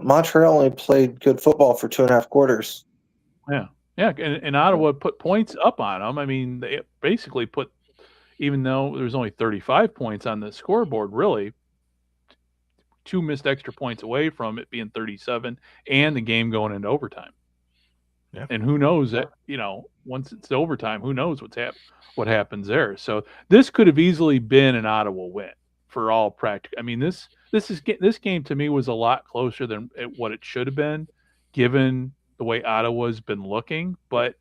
Speaker 3: Montreal only played good football for 2.5 quarters.
Speaker 2: Yeah, and Ottawa put points up on them. I mean, they basically put, even though there's only 35 points on the scoreboard, really, 2 missed extra points away from it being 37 and the game going into overtime.
Speaker 4: Yeah.
Speaker 2: And who knows that, you know, once it's overtime, who knows what happens there. So this could have easily been an Ottawa win for all practical. I mean, this game to me was a lot closer than what it should have been, given the way Ottawa's been looking. But,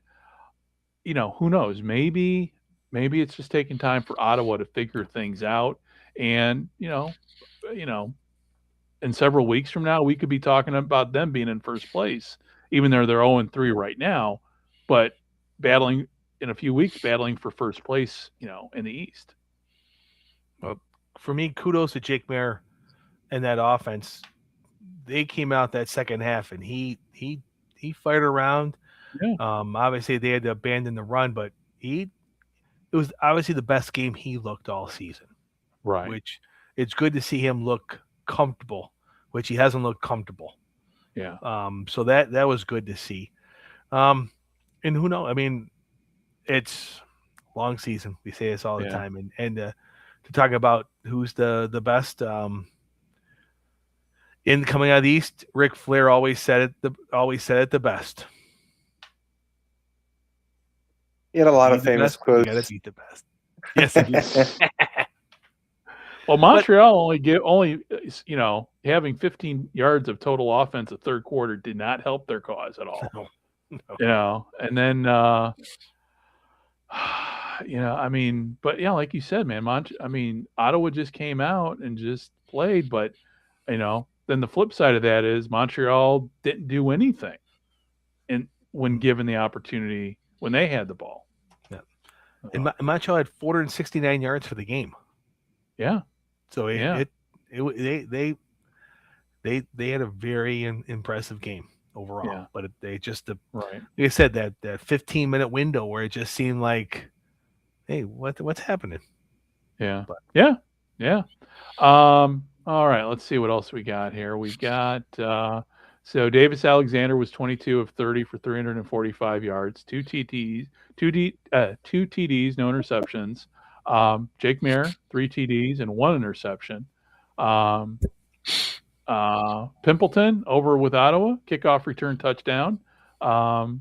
Speaker 2: you know, who knows? Maybe it's just taking time for Ottawa to figure things out. And, you know, in several weeks from now, we could be talking about them being in first place even though they're 0-3 right now, but battling in a few weeks, battling for first place, in the East.
Speaker 4: Well, for me, kudos to Jake Mayer and that offense. They came out that second half, and he fired around.
Speaker 2: Yeah.
Speaker 4: Obviously, they had to abandon the run, but it was obviously the best game he looked all season.
Speaker 2: Right.
Speaker 4: Which it's good to see him look comfortable, which he hasn't looked comfortable.
Speaker 2: Yeah.
Speaker 4: So that was good to see. And who knows? I mean, it's long season. We say this all the time, and to talk about who's the best. In coming out of the East, Ric Flair always said it the best.
Speaker 3: He had a lot of famous quotes.
Speaker 4: You gotta beat the best. Yes, he did.
Speaker 2: Well, Montreal only having 15 yards of total offense the third quarter did not help their cause at all. No. And then but yeah, like you said, man, Ottawa just came out and just played, but then the flip side of that is Montreal didn't do anything when given the opportunity when they had the ball.
Speaker 4: Yeah. And Montreal had 469 yards for the game.
Speaker 2: Yeah.
Speaker 4: So they had a very impressive game overall.
Speaker 2: Yeah.
Speaker 4: But they just
Speaker 2: right.
Speaker 4: Like I said, that 15-minute window where it just seemed like, hey, what's happening?
Speaker 2: Yeah. But, yeah. All right, let's see what else we got here. We've got so Davis Alexander was 22 of 30 for 345 yards, two TDs, no interceptions. Jake Mayer, 3 TDs and 1 interception. Pimpleton over with Ottawa, kickoff return touchdown. Kickoff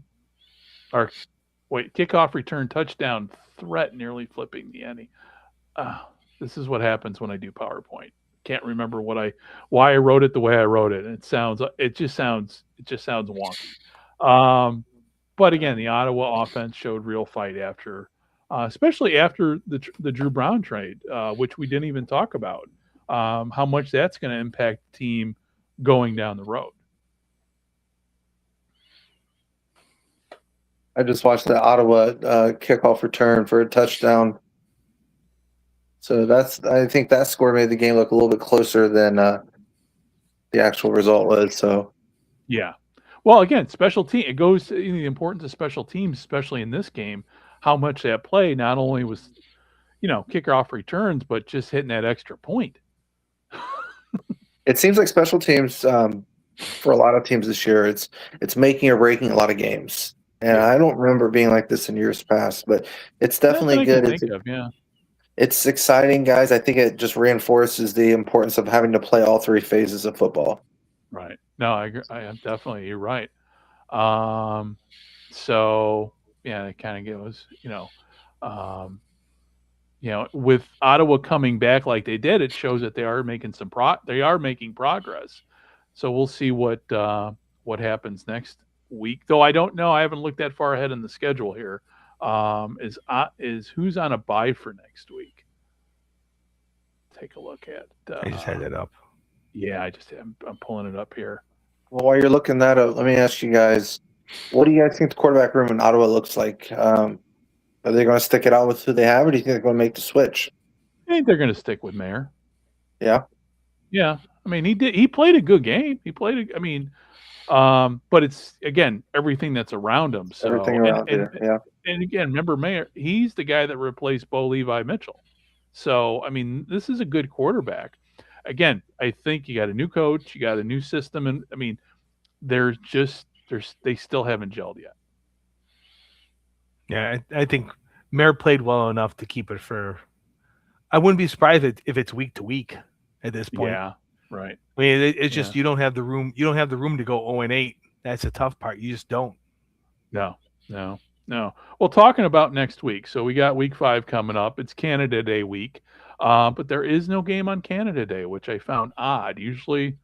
Speaker 2: return touchdown threat nearly flipping the ante. This is what happens when I do PowerPoint. Can't remember why I wrote it the way I wrote it. It just sounds wonky. But again, the Ottawa offense showed real fight after, especially after the Drew Brown trade, which we didn't even talk about. How much that's going to impact the team going down the road.
Speaker 3: I just watched the Ottawa kickoff return for a touchdown. So I think that score made the game look a little bit closer than the actual result was. So,
Speaker 2: yeah. Well, again, special team. It goes to the importance of special teams, especially in this game. How much that play not only was, kickoff returns, but just hitting that extra point.
Speaker 3: It seems like special teams for a lot of teams this year, it's making or breaking a lot of games. And I don't remember being like this in years past, but it's definitely good. It's exciting, guys. I think it just reinforces the importance of having to play all 3 phases of football.
Speaker 2: Right. No, I agree. I am definitely. You're right. So yeah, it kind of goes. With Ottawa coming back like they did, it shows that they are making making progress. So we'll see what happens next week. Though I don't know. I haven't looked that far ahead in the schedule here. Is who's on a bye for next week? Take a look at.
Speaker 4: I just had it up.
Speaker 2: Yeah, I'm pulling it up here.
Speaker 3: Well, while you're looking that up, let me ask you guys, what do you guys think the quarterback room in Ottawa looks like? Are they going to stick it out with who they have, or do you think they're going to make the switch?
Speaker 2: I think they're going to stick with Mayer.
Speaker 3: Yeah.
Speaker 2: Yeah. I mean, he played a good game. But it's, again, everything that's around him. So
Speaker 3: everything around there, yeah.
Speaker 2: And again, remember, Mayer, he's the guy that replaced Bo Levi Mitchell. So, I mean, this is a good quarterback. Again, I think you got a new coach, you got a new system, and I mean, they still haven't gelled yet.
Speaker 4: Yeah, I think Mayer played well enough to keep it for. I wouldn't be surprised if it's week to week at this point.
Speaker 2: Yeah, right.
Speaker 4: I mean, it's just you don't have the room. You don't have the room to go 0-8. That's the tough part. You just don't.
Speaker 2: No. Well, talking about next week, so we got week 5 coming up. It's Canada Day week, but there is no game on Canada Day, which I found odd. Usually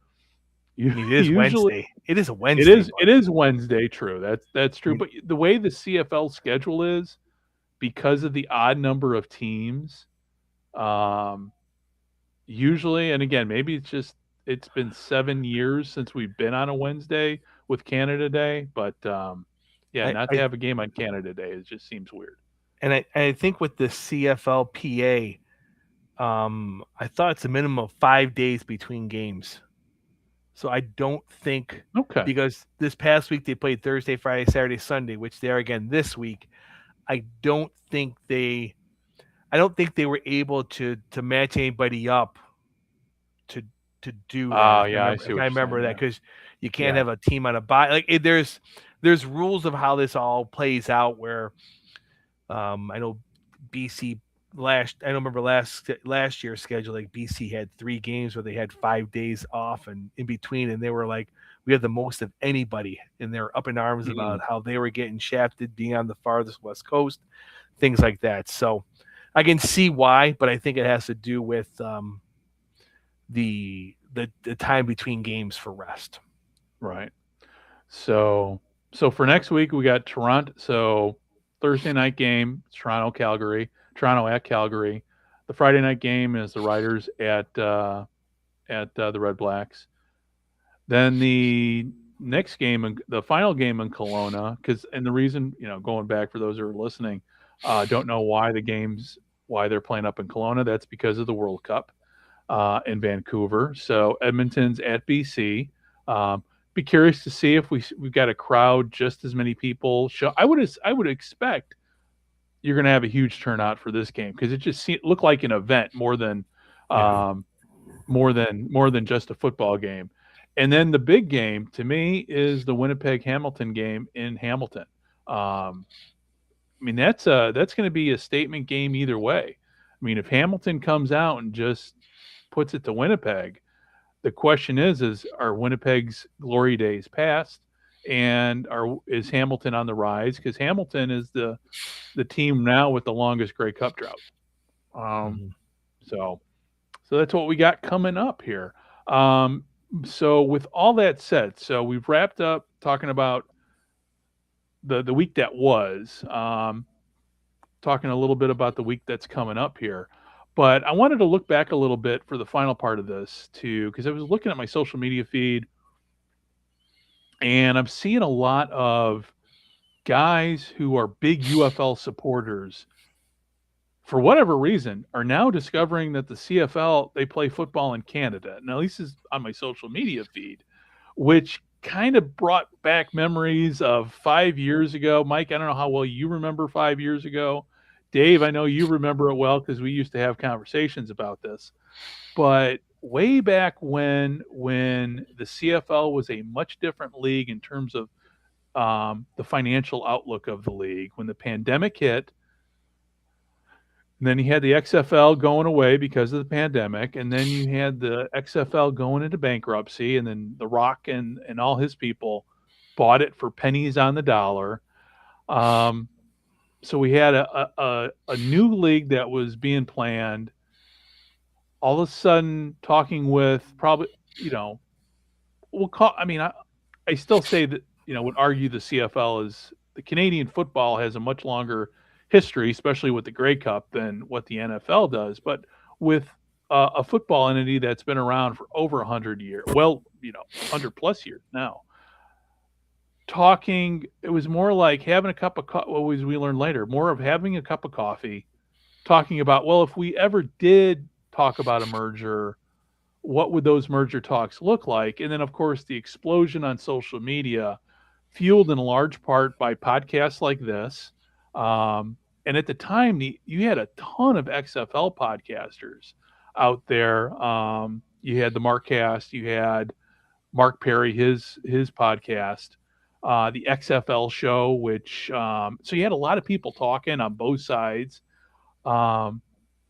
Speaker 4: it is Wednesday. It is a Wednesday.
Speaker 2: It is Wednesday. True. That's true. But the way the CFL schedule is, because of the odd number of teams, usually, and again, maybe it's been 7 years since we've been on a Wednesday. with Canada Day, but yeah, not to
Speaker 4: I
Speaker 2: have a game on Canada Day, it just seems weird.
Speaker 4: and I think with the CFLPA, I thought it's a minimum of 5 days between games. So I don't think,
Speaker 2: Okay.
Speaker 4: because this past week they played Thursday, Friday, Saturday, Sunday, which they are again this week. I don't think they were able to match anybody up to do that.
Speaker 2: Oh, yeah, I see
Speaker 4: If
Speaker 2: what
Speaker 4: I
Speaker 2: you're
Speaker 4: remember
Speaker 2: saying.
Speaker 4: that,
Speaker 2: Yeah.
Speaker 4: because you can't
Speaker 2: Yeah.
Speaker 4: have a team on a bye. Like there's rules of how this all plays out. Where I know BC I don't remember last year's schedule. Like BC had 3 games where they had 5 days off and in between, and they were like, we have the most of anybody, and they're up in arms about how they were getting shafted being on the farthest west coast, things like that. So I can see why, but I think it has to do with the time between games for rest.
Speaker 2: Right. So for next week we got Toronto. So Thursday night game, Toronto at Calgary. The Friday night game is the Riders at the Red Blacks. Then the next game, the final game in Kelowna, and the reason, going back for those who are listening, don't know why they're playing up in Kelowna. That's because of the World Cup in Vancouver. So Edmonton's at BC. Be curious to see if we've got a crowd, just as many people show. I would expect you're going to have a huge turnout for this game, because it just looked like an event more than just a football game. And then the big game to me is the Winnipeg Hamilton game in Hamilton. I mean, that's going to be a statement game either way. I mean, if Hamilton comes out and just puts it to Winnipeg, the question is are Winnipeg's glory days past, and is Hamilton on the rise? Because Hamilton is the team now with the longest Grey Cup drought. So that's what we got coming up here. So with all that said, so we've wrapped up talking about the week that was, talking a little bit about the week that's coming up here. But I wanted to look back a little bit for the final part of this too, because I was looking at my social media feed and I'm seeing a lot of guys who are big UFL supporters, for whatever reason, are now discovering that the CFL, they play football in Canada. Now, this is on my social media feed, which kind of brought back memories of 5 years ago. Mike, I don't know how well you remember 5 years ago. Dave, I know you remember it well because we used to have conversations about this. But way back when the CFL was a much different league in terms of the financial outlook of the league, when the pandemic hit, and then you had the XFL going away because of the pandemic, and then you had the XFL going into bankruptcy, and then The Rock and all his people bought it for pennies on the dollar. So we had a new league that was being planned. All of a sudden, talking with probably, I still say that, would argue the CFL is, the Canadian football has a much longer history, especially with the Grey Cup, than what the NFL does. But with a football entity that's been around for over 100 years, 100 plus years now, it was more like having a cup of coffee. What we learned later, more of having a cup of coffee, talking about, well, if we ever did talk about a merger, what would those merger talks look like? And then, of course, the explosion on social media, fueled in large part by podcasts like this. And at the time, you had a ton of XFL podcasters out there. You had the Markcast, you had Mark Perry, his podcast, the XFL show, which so you had a lot of people talking on both sides, and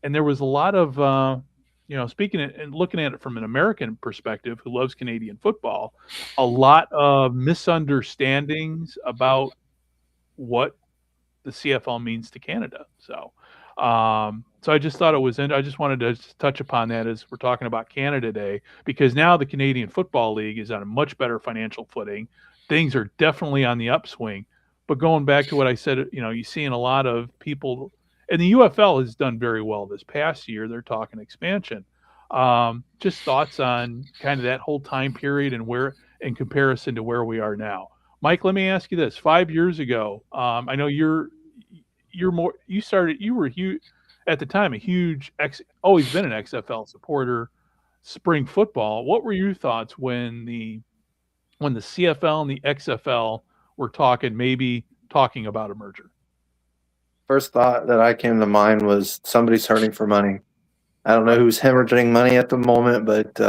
Speaker 2: there was a lot of speaking and looking at it from an American perspective, who loves Canadian football, a lot of misunderstandings about what the CFL means to Canada. So I just thought I just wanted to touch upon that as we're talking about Canada Day, because now the Canadian Football League is on a much better financial footing. Things are definitely on the upswing. But going back to what I said, you're seeing a lot of people, and the UFL has done very well this past year. They're talking expansion. Just thoughts on kind of that whole time period and where, in comparison to where we are now. Mike, let me ask you this: 5 years ago, I know you were huge at the time, a huge always been an XFL supporter. Spring football. What were your thoughts when the CFL and the XFL were maybe talking about a merger?
Speaker 3: First thought that I came to mind was somebody's hurting for money. I don't know who's hemorrhaging money at the moment, but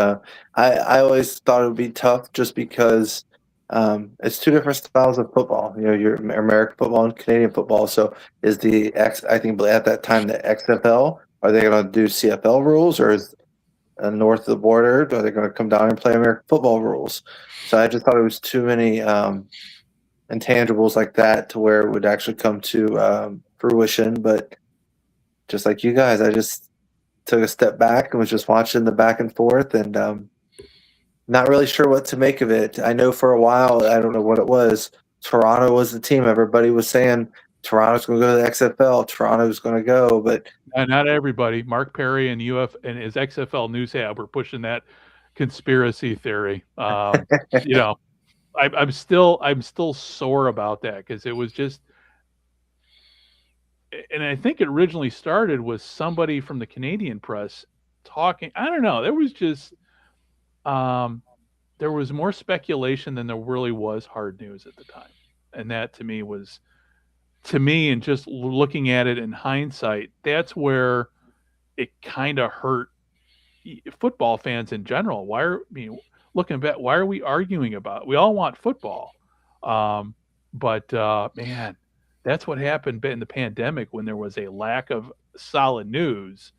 Speaker 3: I always thought it would be tough just because it's two different styles of football. You know, your American football and Canadian football. So is I think at that time the XFL, are they going to do CFL rules, or is north of the border, are they going to come down and play American football rules? So I just thought it was too many intangibles like that to where it would actually come to fruition. But just like you guys, I just took a step back and was just watching the back and forth, and not really sure what to make of it. I know for a while, I don't know what it was, Toronto was the team. Everybody was saying Toronto's going to go to the XFL. Toronto's going to go, but
Speaker 2: Not everybody. Mark Perry and and his XFL News Hab were pushing that conspiracy theory. You know, I'm still sore about that because it was just, and I think it originally started with somebody from the Canadian press talking. I don't know. There was just there was more speculation than there really was hard news at the time, and that to me, and just looking at it in hindsight, that's where it kind of hurt football fans in general. Looking back, why are we arguing about it? We all want football. But man, that's what happened in the pandemic when there was a lack of solid news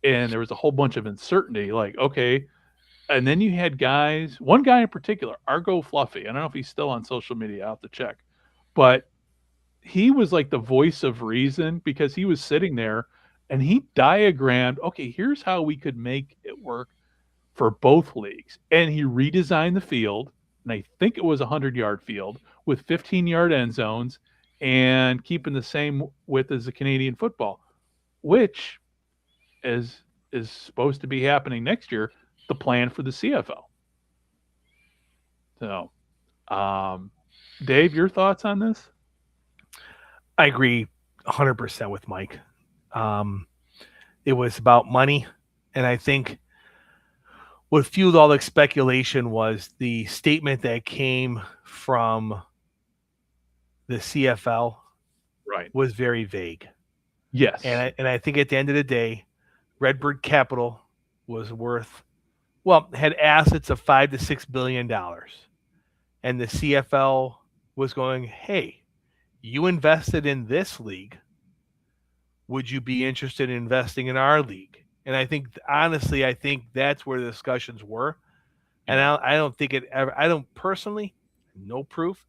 Speaker 2: and there was a whole bunch of uncertainty. Like, okay. And then you had one guy in particular, Argo Fluffy. I don't know if he's still on social media. I'll have to check. But he was like the voice of reason because he was sitting there and he diagrammed, okay, here's how we could make it work for both leagues. And he redesigned the field, and I think it was a 100-yard field with 15-yard end zones and keeping the same width as the Canadian football, which is supposed to be happening next year, the plan for the CFL. So, Dave, your thoughts on this?
Speaker 4: I agree 100% with Mike. It was about money, and I think what fueled all the speculation was the statement that came from the CFL.
Speaker 2: Right.
Speaker 4: Was very vague.
Speaker 2: Yes.
Speaker 4: And I think at the end of the day, Redbird Capital was had assets of $5 to $6 billion, and the CFL was going, hey, you invested in this league. Would you be interested in investing in our league? And I think, honestly, that's where the discussions were. And I don't think it ever, I don't personally, no proof,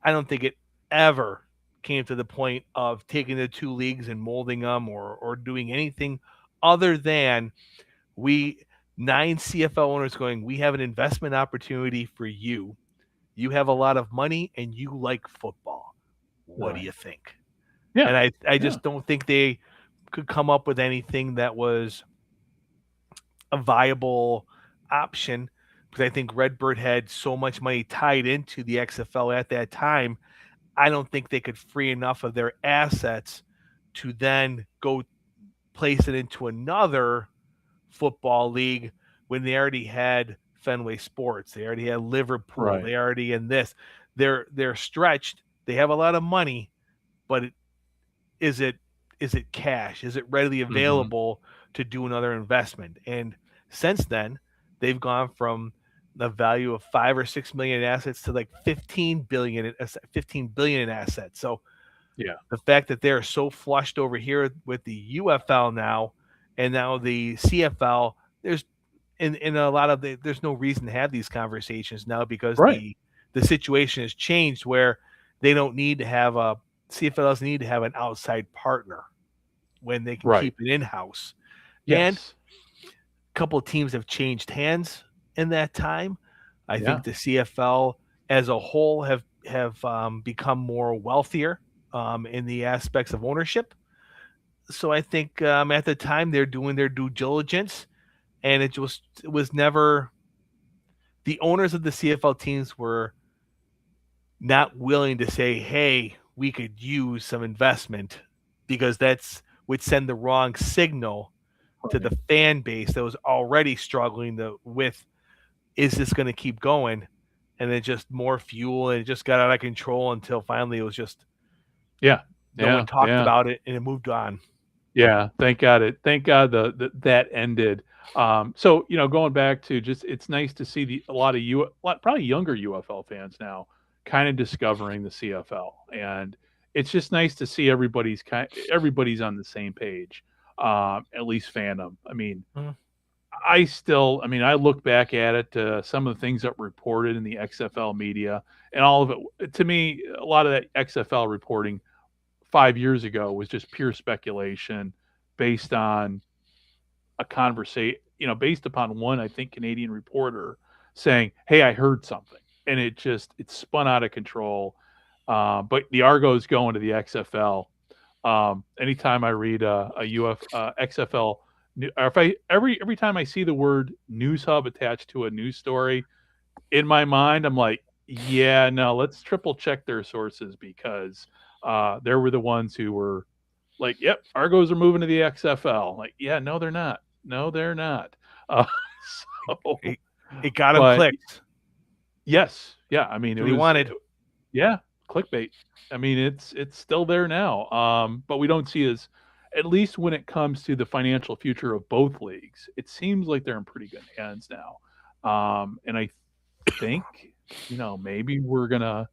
Speaker 4: I don't think it ever came to the point of taking the two leagues and molding them or doing anything other than 9 CFL owners going, we have an investment opportunity for you. You have a lot of money and you like football. What do you think?
Speaker 2: Yeah.
Speaker 4: And I just don't think they could come up with anything that was a viable option, because I think Redbird had so much money tied into the XFL at that time. I don't think they could free enough of their assets to then go place it into another football league when they already had Fenway Sports. They already had Liverpool.
Speaker 2: Right.
Speaker 4: They already in this. They're stretched. They have a lot of money, but is it cash? Is it readily available to do another investment? And since then, they've gone from the value of 5 or 6 million in assets to like 15 billion in assets. So
Speaker 2: yeah,
Speaker 4: the fact that they're so flushed over here with the UFL now, and now the CFL, there's in a lot of there's no reason to have these conversations now, because the situation has changed where they don't need to have CFL doesn't need to have an outside partner when they can keep it in-house.
Speaker 2: Yes.
Speaker 4: And a couple of teams have changed hands in that time. I think the CFL as a whole have become more wealthier in the aspects of ownership. So I think at the time they're doing their due diligence, and it was never the owners of the CFL teams were not willing to say, hey, we could use some investment, because that's would send the wrong signal to the fan base that was already struggling with, is this going to keep going? And then just more fuel, and it just got out of control until finally it was just no one talked about it, and it moved on.
Speaker 2: Yeah, thank God that ended. So going back to just, it's nice to see a lot of probably younger UFL fans now kind of discovering the CFL, and it's just nice to see everybody's on the same page, at least fandom. I mean, I look back at it, some of the things that were reported in the XFL media, and all of it. To me, a lot of that XFL reporting 5 years ago was just pure speculation based on a conversation, based upon one, I think, Canadian reporter saying, "Hey, I heard something," and it spun out of control. But the Argos going to the XFL. Anytime I read a XFL, or every time I see the word news hub attached to a news story, in my mind, I'm like, yeah, no, let's triple check their sources, because they were the ones who were like, yep, Argos are moving to the XFL. Like, yeah, no, they're not. No, they're not. So,
Speaker 4: it got them clicked.
Speaker 2: Yes. Yeah. I mean,
Speaker 4: it was wanted.
Speaker 2: Yeah. Clickbait. I mean, it's still there now. But we don't see at least when it comes to the financial future of both leagues, it seems like they're in pretty good hands now. And I think, maybe we're gonna,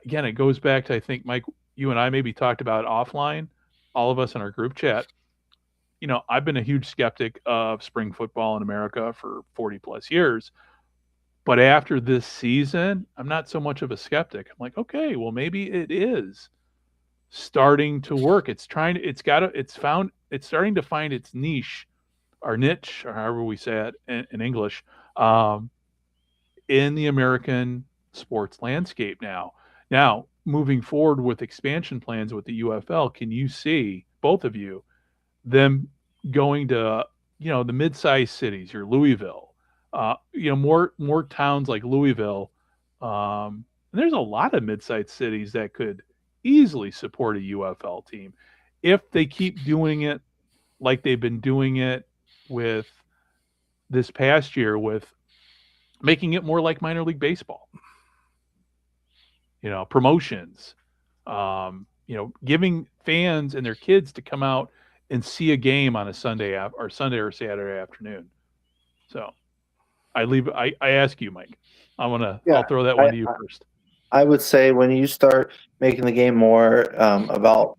Speaker 2: again, it goes back to, I think, Mike, you and I maybe talked about offline, all of us in our group chat. I've been a huge skeptic of spring football in America for 40 plus years. But after this season, I'm not so much of a skeptic. I'm like, okay, well, maybe it is starting to work. It's starting to find its niche, or niche, or however we say it in English, in the American sports landscape now. Now, moving forward with expansion plans with the UFL, can you see, both of you, them going to, the mid-sized cities, your Louisville, more towns like Louisville. And there's a lot of mid-sized cities that could easily support a UFL team if they keep doing it like they've been doing it with this past year, with making it more like minor league baseball. Promotions, giving fans and their kids to come out and see a game on a Sunday or Saturday afternoon. So I ask you, Mike. I'll throw that one to you first.
Speaker 3: I would say when you start making the game more about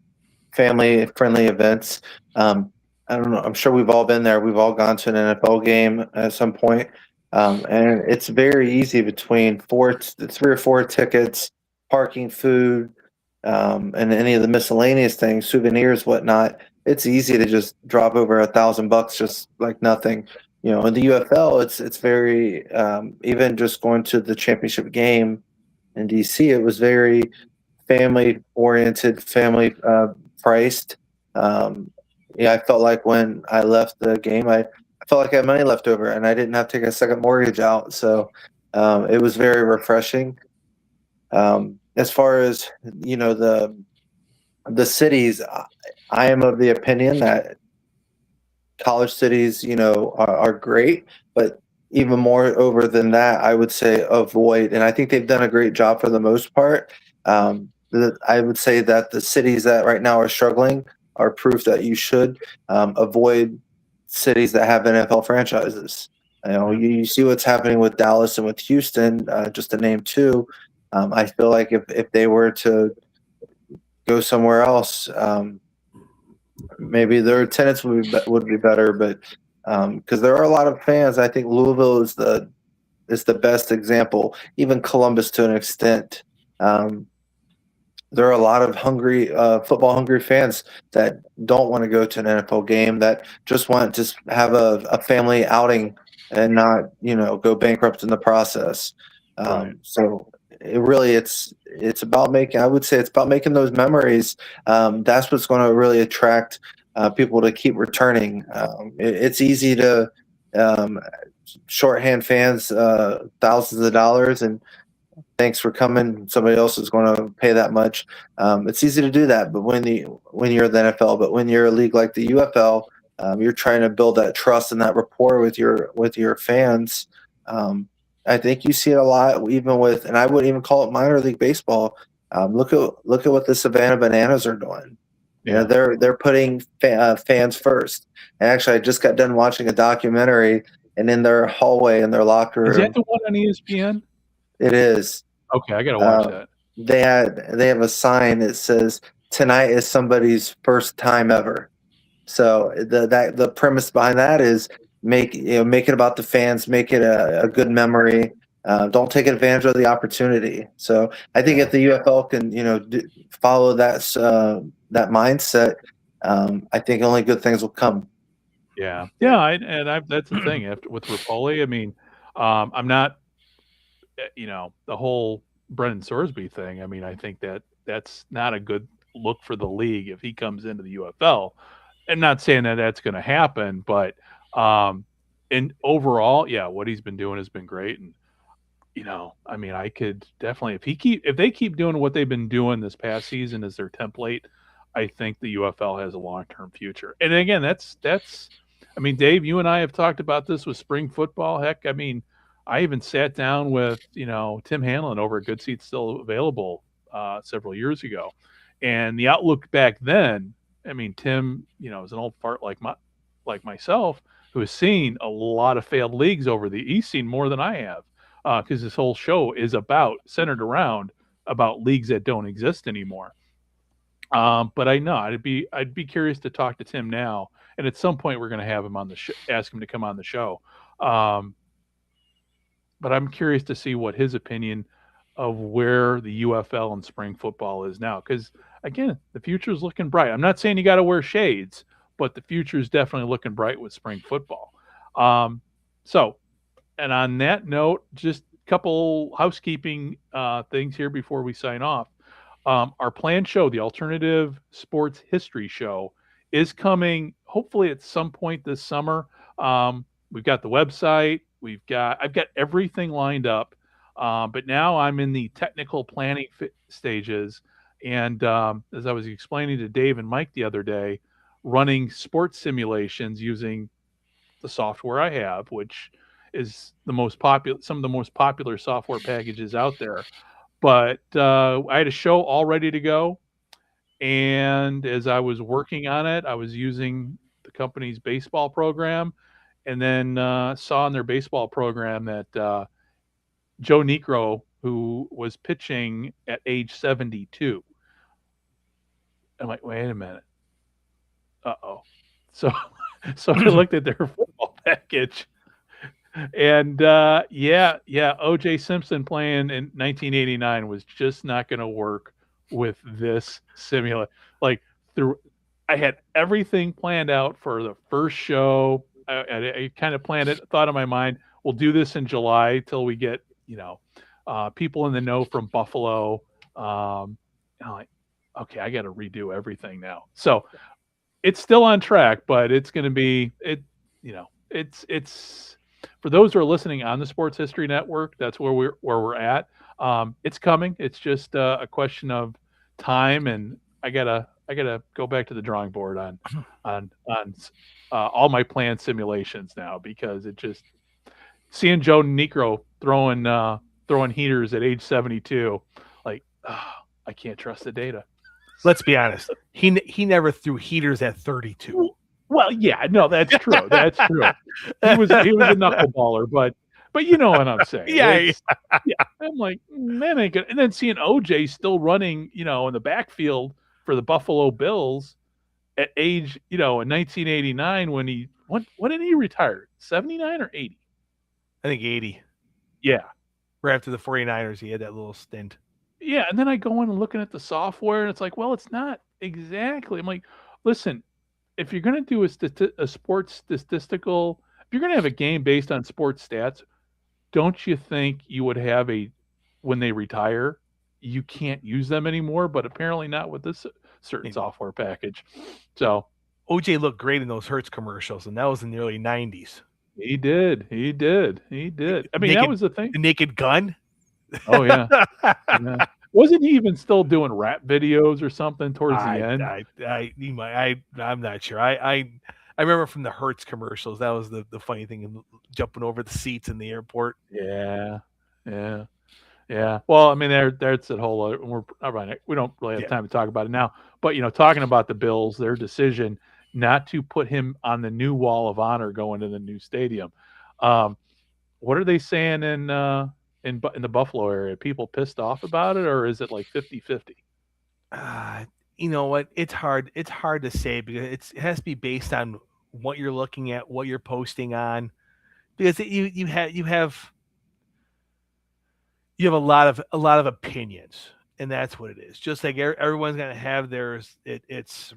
Speaker 3: family-friendly events, I don't know. I'm sure we've all been there. We've all gone to an NFL game at some point, and it's very easy between 3 or 4 tickets, parking, food, and any of the miscellaneous things, souvenirs, whatnot. It's easy to just drop over $1,000 just like nothing. In the UFL, it's very even just going to the championship game in DC. It was very family oriented, family priced. I felt like when I left the game, I felt like I had money left over, and I didn't have to take a second mortgage out. So it was very refreshing. As far as the cities, I am of the opinion that college cities, are great, but even more over than that, I would say avoid. And I think they've done a great job for the most part. I would say that the cities that right now are struggling are proof that you should avoid cities that have NFL franchises. You see what's happening with Dallas and with Houston, just to name two. I feel like if they were to go somewhere else, maybe their attendance would be better. But because there are a lot of fans, I think Louisville is the best example. Even Columbus to an extent. There are a lot of football hungry fans that don't want to go to an NFL game, that just want to have a family outing and not, go bankrupt in the process.
Speaker 2: Right.
Speaker 3: So it's about making, I would say it's about making those memories. That's what's going to really attract people to keep returning. It's easy to shorthand fans thousands of dollars, and thanks for coming. Somebody else is going to pay that much. It's easy to do that, but when you're the NFL, but when you're a league like the UFL, you're trying to build that trust and that rapport with your fans. I think you see it a lot, even with, and I wouldn't even call it minor league baseball. Look at what the Savannah Bananas are doing. You know, they're putting fans first. And actually, I just got done watching a documentary, and in their hallway, in their locker room,
Speaker 2: is that the one on ESPN?
Speaker 3: It is.
Speaker 2: Okay, I gotta watch that.
Speaker 3: They have a sign that says tonight is somebody's first time ever. So the premise behind that is make it about the fans, make it a good memory. Don't take advantage of the opportunity. So I think if the UFL can follow that mindset, I think only good things will come.
Speaker 2: Yeah. That's the thing. With Rapoli, I mean, I'm not, the whole Brendan Sorsby thing. I mean, I think that's not a good look for the league if he comes into the UFL. I'm not saying that that's going to happen, but and overall, what he's been doing has been great. And I mean, I could definitely if they keep doing what they've been doing this past season as their template, I think the UFL has a long-term future. And again, that's. I mean, Dave, you and I have talked about this with spring football. Heck, I mean, I even sat down with Tim Hanlon over at Good Seats Still Available several years ago, and the outlook back then. I mean, Tim, is an old fart like myself who has seen a lot of failed leagues over the East scene more than I have, because this whole show is centered around about leagues that don't exist anymore. But I know I'd be curious to talk to Tim now, and at some point we're going to have him on the ask him to come on the show. But I'm curious to see what his opinion of where the UFL and spring football is now, because again, the future is looking bright. I'm not saying you got to wear shades, but the future is definitely looking bright with spring football. So, and on that note, just a couple housekeeping things here before we sign off. Our planned show, the Alternative Sports History Show, is coming hopefully at some point this summer. We've got the website. I've got everything lined up. But now I'm in the technical planning stages. And as I was explaining to Dave and Mike the other day, running sports simulations using the software I have, which is some of the most popular software packages out there. But I had a show all ready to go. And as I was working on it, I was using the company's baseball program, and then saw in their baseball program that Joe Niekro, who was pitching at age 72. I'm like, wait a minute. Uh-oh. So I looked at their football package, and O.J. Simpson playing in 1989 was just not going to work with this simulator. I had everything planned out for the first show. I kind of planned it, thought in my mind, we'll do this in July till we get, people in the know from Buffalo. I'm like, okay, I got to redo everything now. So it's still on track, but it's going to be, it's for those who are listening on the Sports History Network, that's where we're at. It's coming. It's just a question of time, and I gotta go back to the drawing board on all my planned simulations now, because it just seeing Joe Niekro throwing heaters at age 72, like I can't trust the data.
Speaker 4: Let's be honest. He never threw heaters at 32.
Speaker 2: Well, yeah, no, that's true. That's true. He was a knuckleballer, but you know what I'm saying. Yeah. I'm like, man, ain't good. And then seeing OJ still running, in the backfield for the Buffalo Bills at age, in 1989 when when did he retire? 79 or 80?
Speaker 4: I think 80.
Speaker 2: Yeah.
Speaker 4: Right after the 49ers, he had that little stint.
Speaker 2: Yeah, and then I go in and looking at the software, and it's like, well, it's not exactly. I'm like, listen, if you're going to do a sports statistical, if you're going to have a game based on sports stats, don't you think you would have when they retire, you can't use them anymore? But apparently not with this certain software package. So
Speaker 4: OJ looked great in those Hertz commercials, and that was in the early 90s.
Speaker 2: He did. He did. He did. I mean, that
Speaker 4: Naked-
Speaker 2: was the thing.
Speaker 4: The Naked Gun.
Speaker 2: Oh yeah. Yeah. Wasn't he even still doing rap videos or something towards the end?
Speaker 4: I'm not sure. I remember from the Hertz commercials. That was the funny thing, jumping over the seats in the airport.
Speaker 2: Yeah. Yeah. Yeah. Well, I mean, there's that whole. We don't really have time to talk about it now. But talking about the Bills, their decision not to put him on the new Wall of Honor going to the new stadium. What are they saying in the Buffalo area? People pissed off about it, or is it like 50-50?
Speaker 4: You know what? It's hard. It's hard to say because it has to be based on what you're looking at, what you're posting on, because you have a lot of opinions, and that's what it is. Just like everyone's gonna have theirs. It's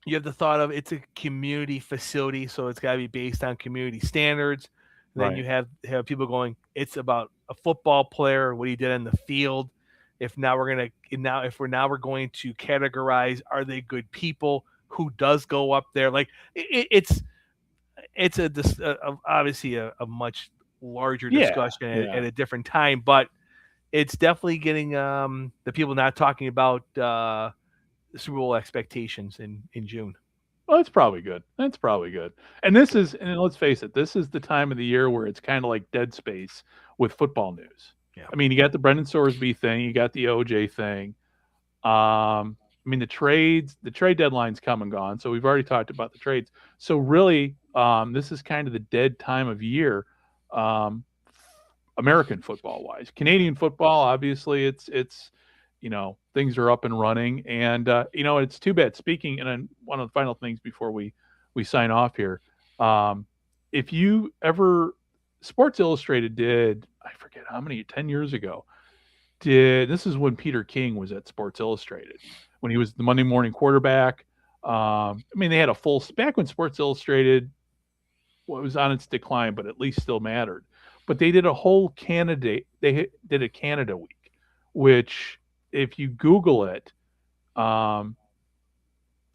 Speaker 4: you have the thought of it's a community facility, so it's got to be based on community standards. And then
Speaker 2: Right.
Speaker 4: you have people going, it's about a football player, what he did on the field. If we're going to categorize, are they good people? Who does go up there? Like it's obviously a much larger discussion at a different time, but it's definitely getting the people not talking about Super Bowl expectations in June.
Speaker 2: Well, that's probably good. That's probably good. And let's face it, this is the time of the year where it's kind of like dead space with football news.
Speaker 4: Yeah.
Speaker 2: I mean, you got the Brendan Sorsby thing, you got the OJ thing. I mean, the trade deadline's come and gone, so we've already talked about the trades. So really, this is kind of the dead time of year, American football wise. Canadian football, obviously, it's things are up and running, and it's too bad. Speaking, and then one of the final things before we sign off here, if you ever, Sports Illustrated did, I forget how many, 10 years ago, this is when Peter King was at Sports Illustrated, when he was the Monday morning quarterback. I mean, they had a full, back when Sports Illustrated was on its decline, but at least still mattered. But they did a whole Canada week, which, if you Google it,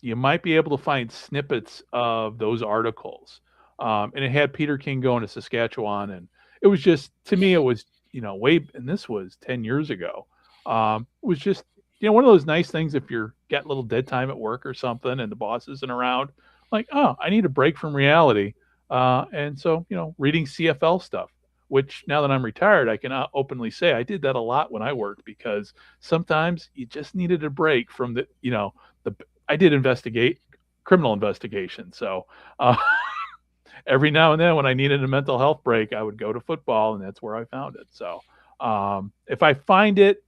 Speaker 2: you might be able to find snippets of those articles. And it had Peter King going to Saskatchewan, and it was just, to me, it was, and this was 10 years ago. It was just, one of those nice things if you're got a little dead time at work or something and the boss isn't around, like, oh, I need a break from reality. And so, reading CFL stuff, which now that I'm retired, I can openly say I did that a lot when I worked, because sometimes you just needed a break from I did criminal investigation. So every now and then when I needed a mental health break, I would go to football, and that's where I found it. So if I find it,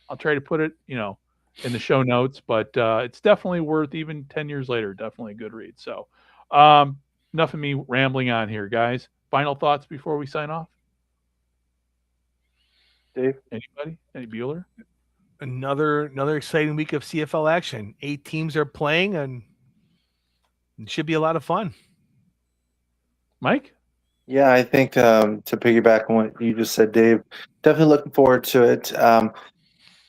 Speaker 2: I'll try to put it, in the show notes, but it's definitely worth, even 10 years later, definitely a good read. So enough of me rambling on here, guys. Final thoughts before we sign off?
Speaker 3: Dave?
Speaker 2: Anybody? Any Bueller?
Speaker 4: Another exciting week of CFL action. 8 teams are playing, and it should be a lot of fun.
Speaker 2: Mike?
Speaker 3: Yeah, I think to piggyback on what you just said, Dave, definitely looking forward to it.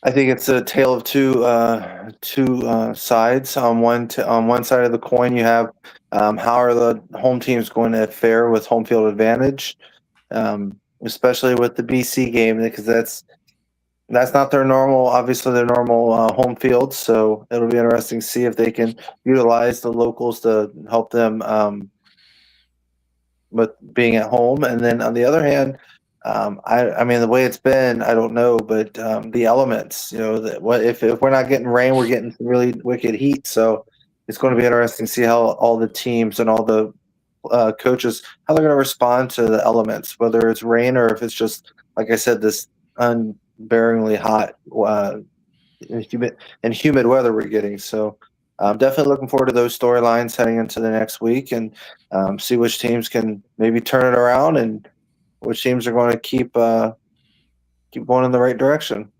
Speaker 3: I think it's a tale of two sides. On one side of the coin, you have how are the home teams going to fare with home field advantage, especially with the BC game, because that's not their normal home field. So it'll be interesting to see if they can utilize the locals to help them with being at home. And then on the other hand, I mean, the way it's been, I don't know, but the elements, if we're not getting rain, we're getting some really wicked heat. So it's going to be interesting to see how all the teams and all the coaches, how they're going to respond to the elements, whether it's rain or if it's just, like I said, this unbearingly hot and humid weather we're getting. So I'm definitely looking forward to those storylines heading into the next week, and see which teams can maybe turn it around and which teams are going to keep going in the right direction.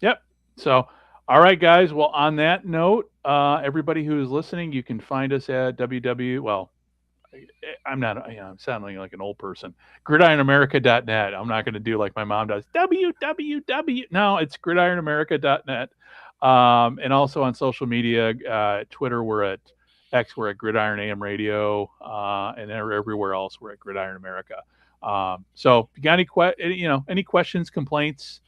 Speaker 2: Yep. So, all right, guys. Well, on that note, everybody who is listening, you can find us at Well, I'm sounding like an old person. GridironAmerica.net. I'm not going to do like my mom does. www. No, it's GridironAmerica.net. And also on social media, Twitter, we're at X, we're at Gridiron AM Radio, and everywhere else we're at Gridiron America. So if you got any questions, complaints,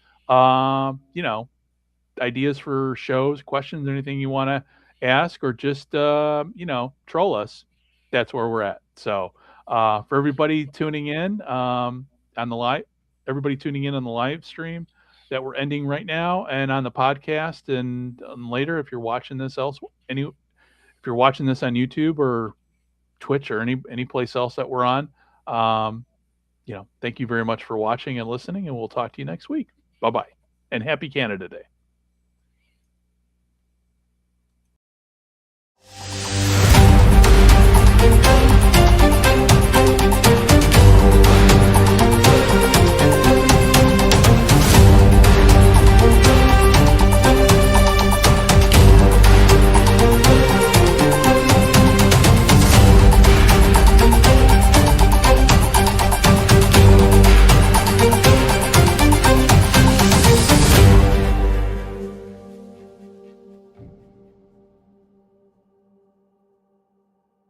Speaker 2: ideas for shows, questions, anything you want to ask, or just troll us, that's where we're at. So for everybody tuning in on the live, everybody tuning in on the live stream that we're ending right now, and on the podcast, and later if you're watching this if you're watching this on YouTube or Twitch or any place else that we're on, thank you very much for watching and listening, and we'll talk to you next week. Bye bye, and happy Canada Day.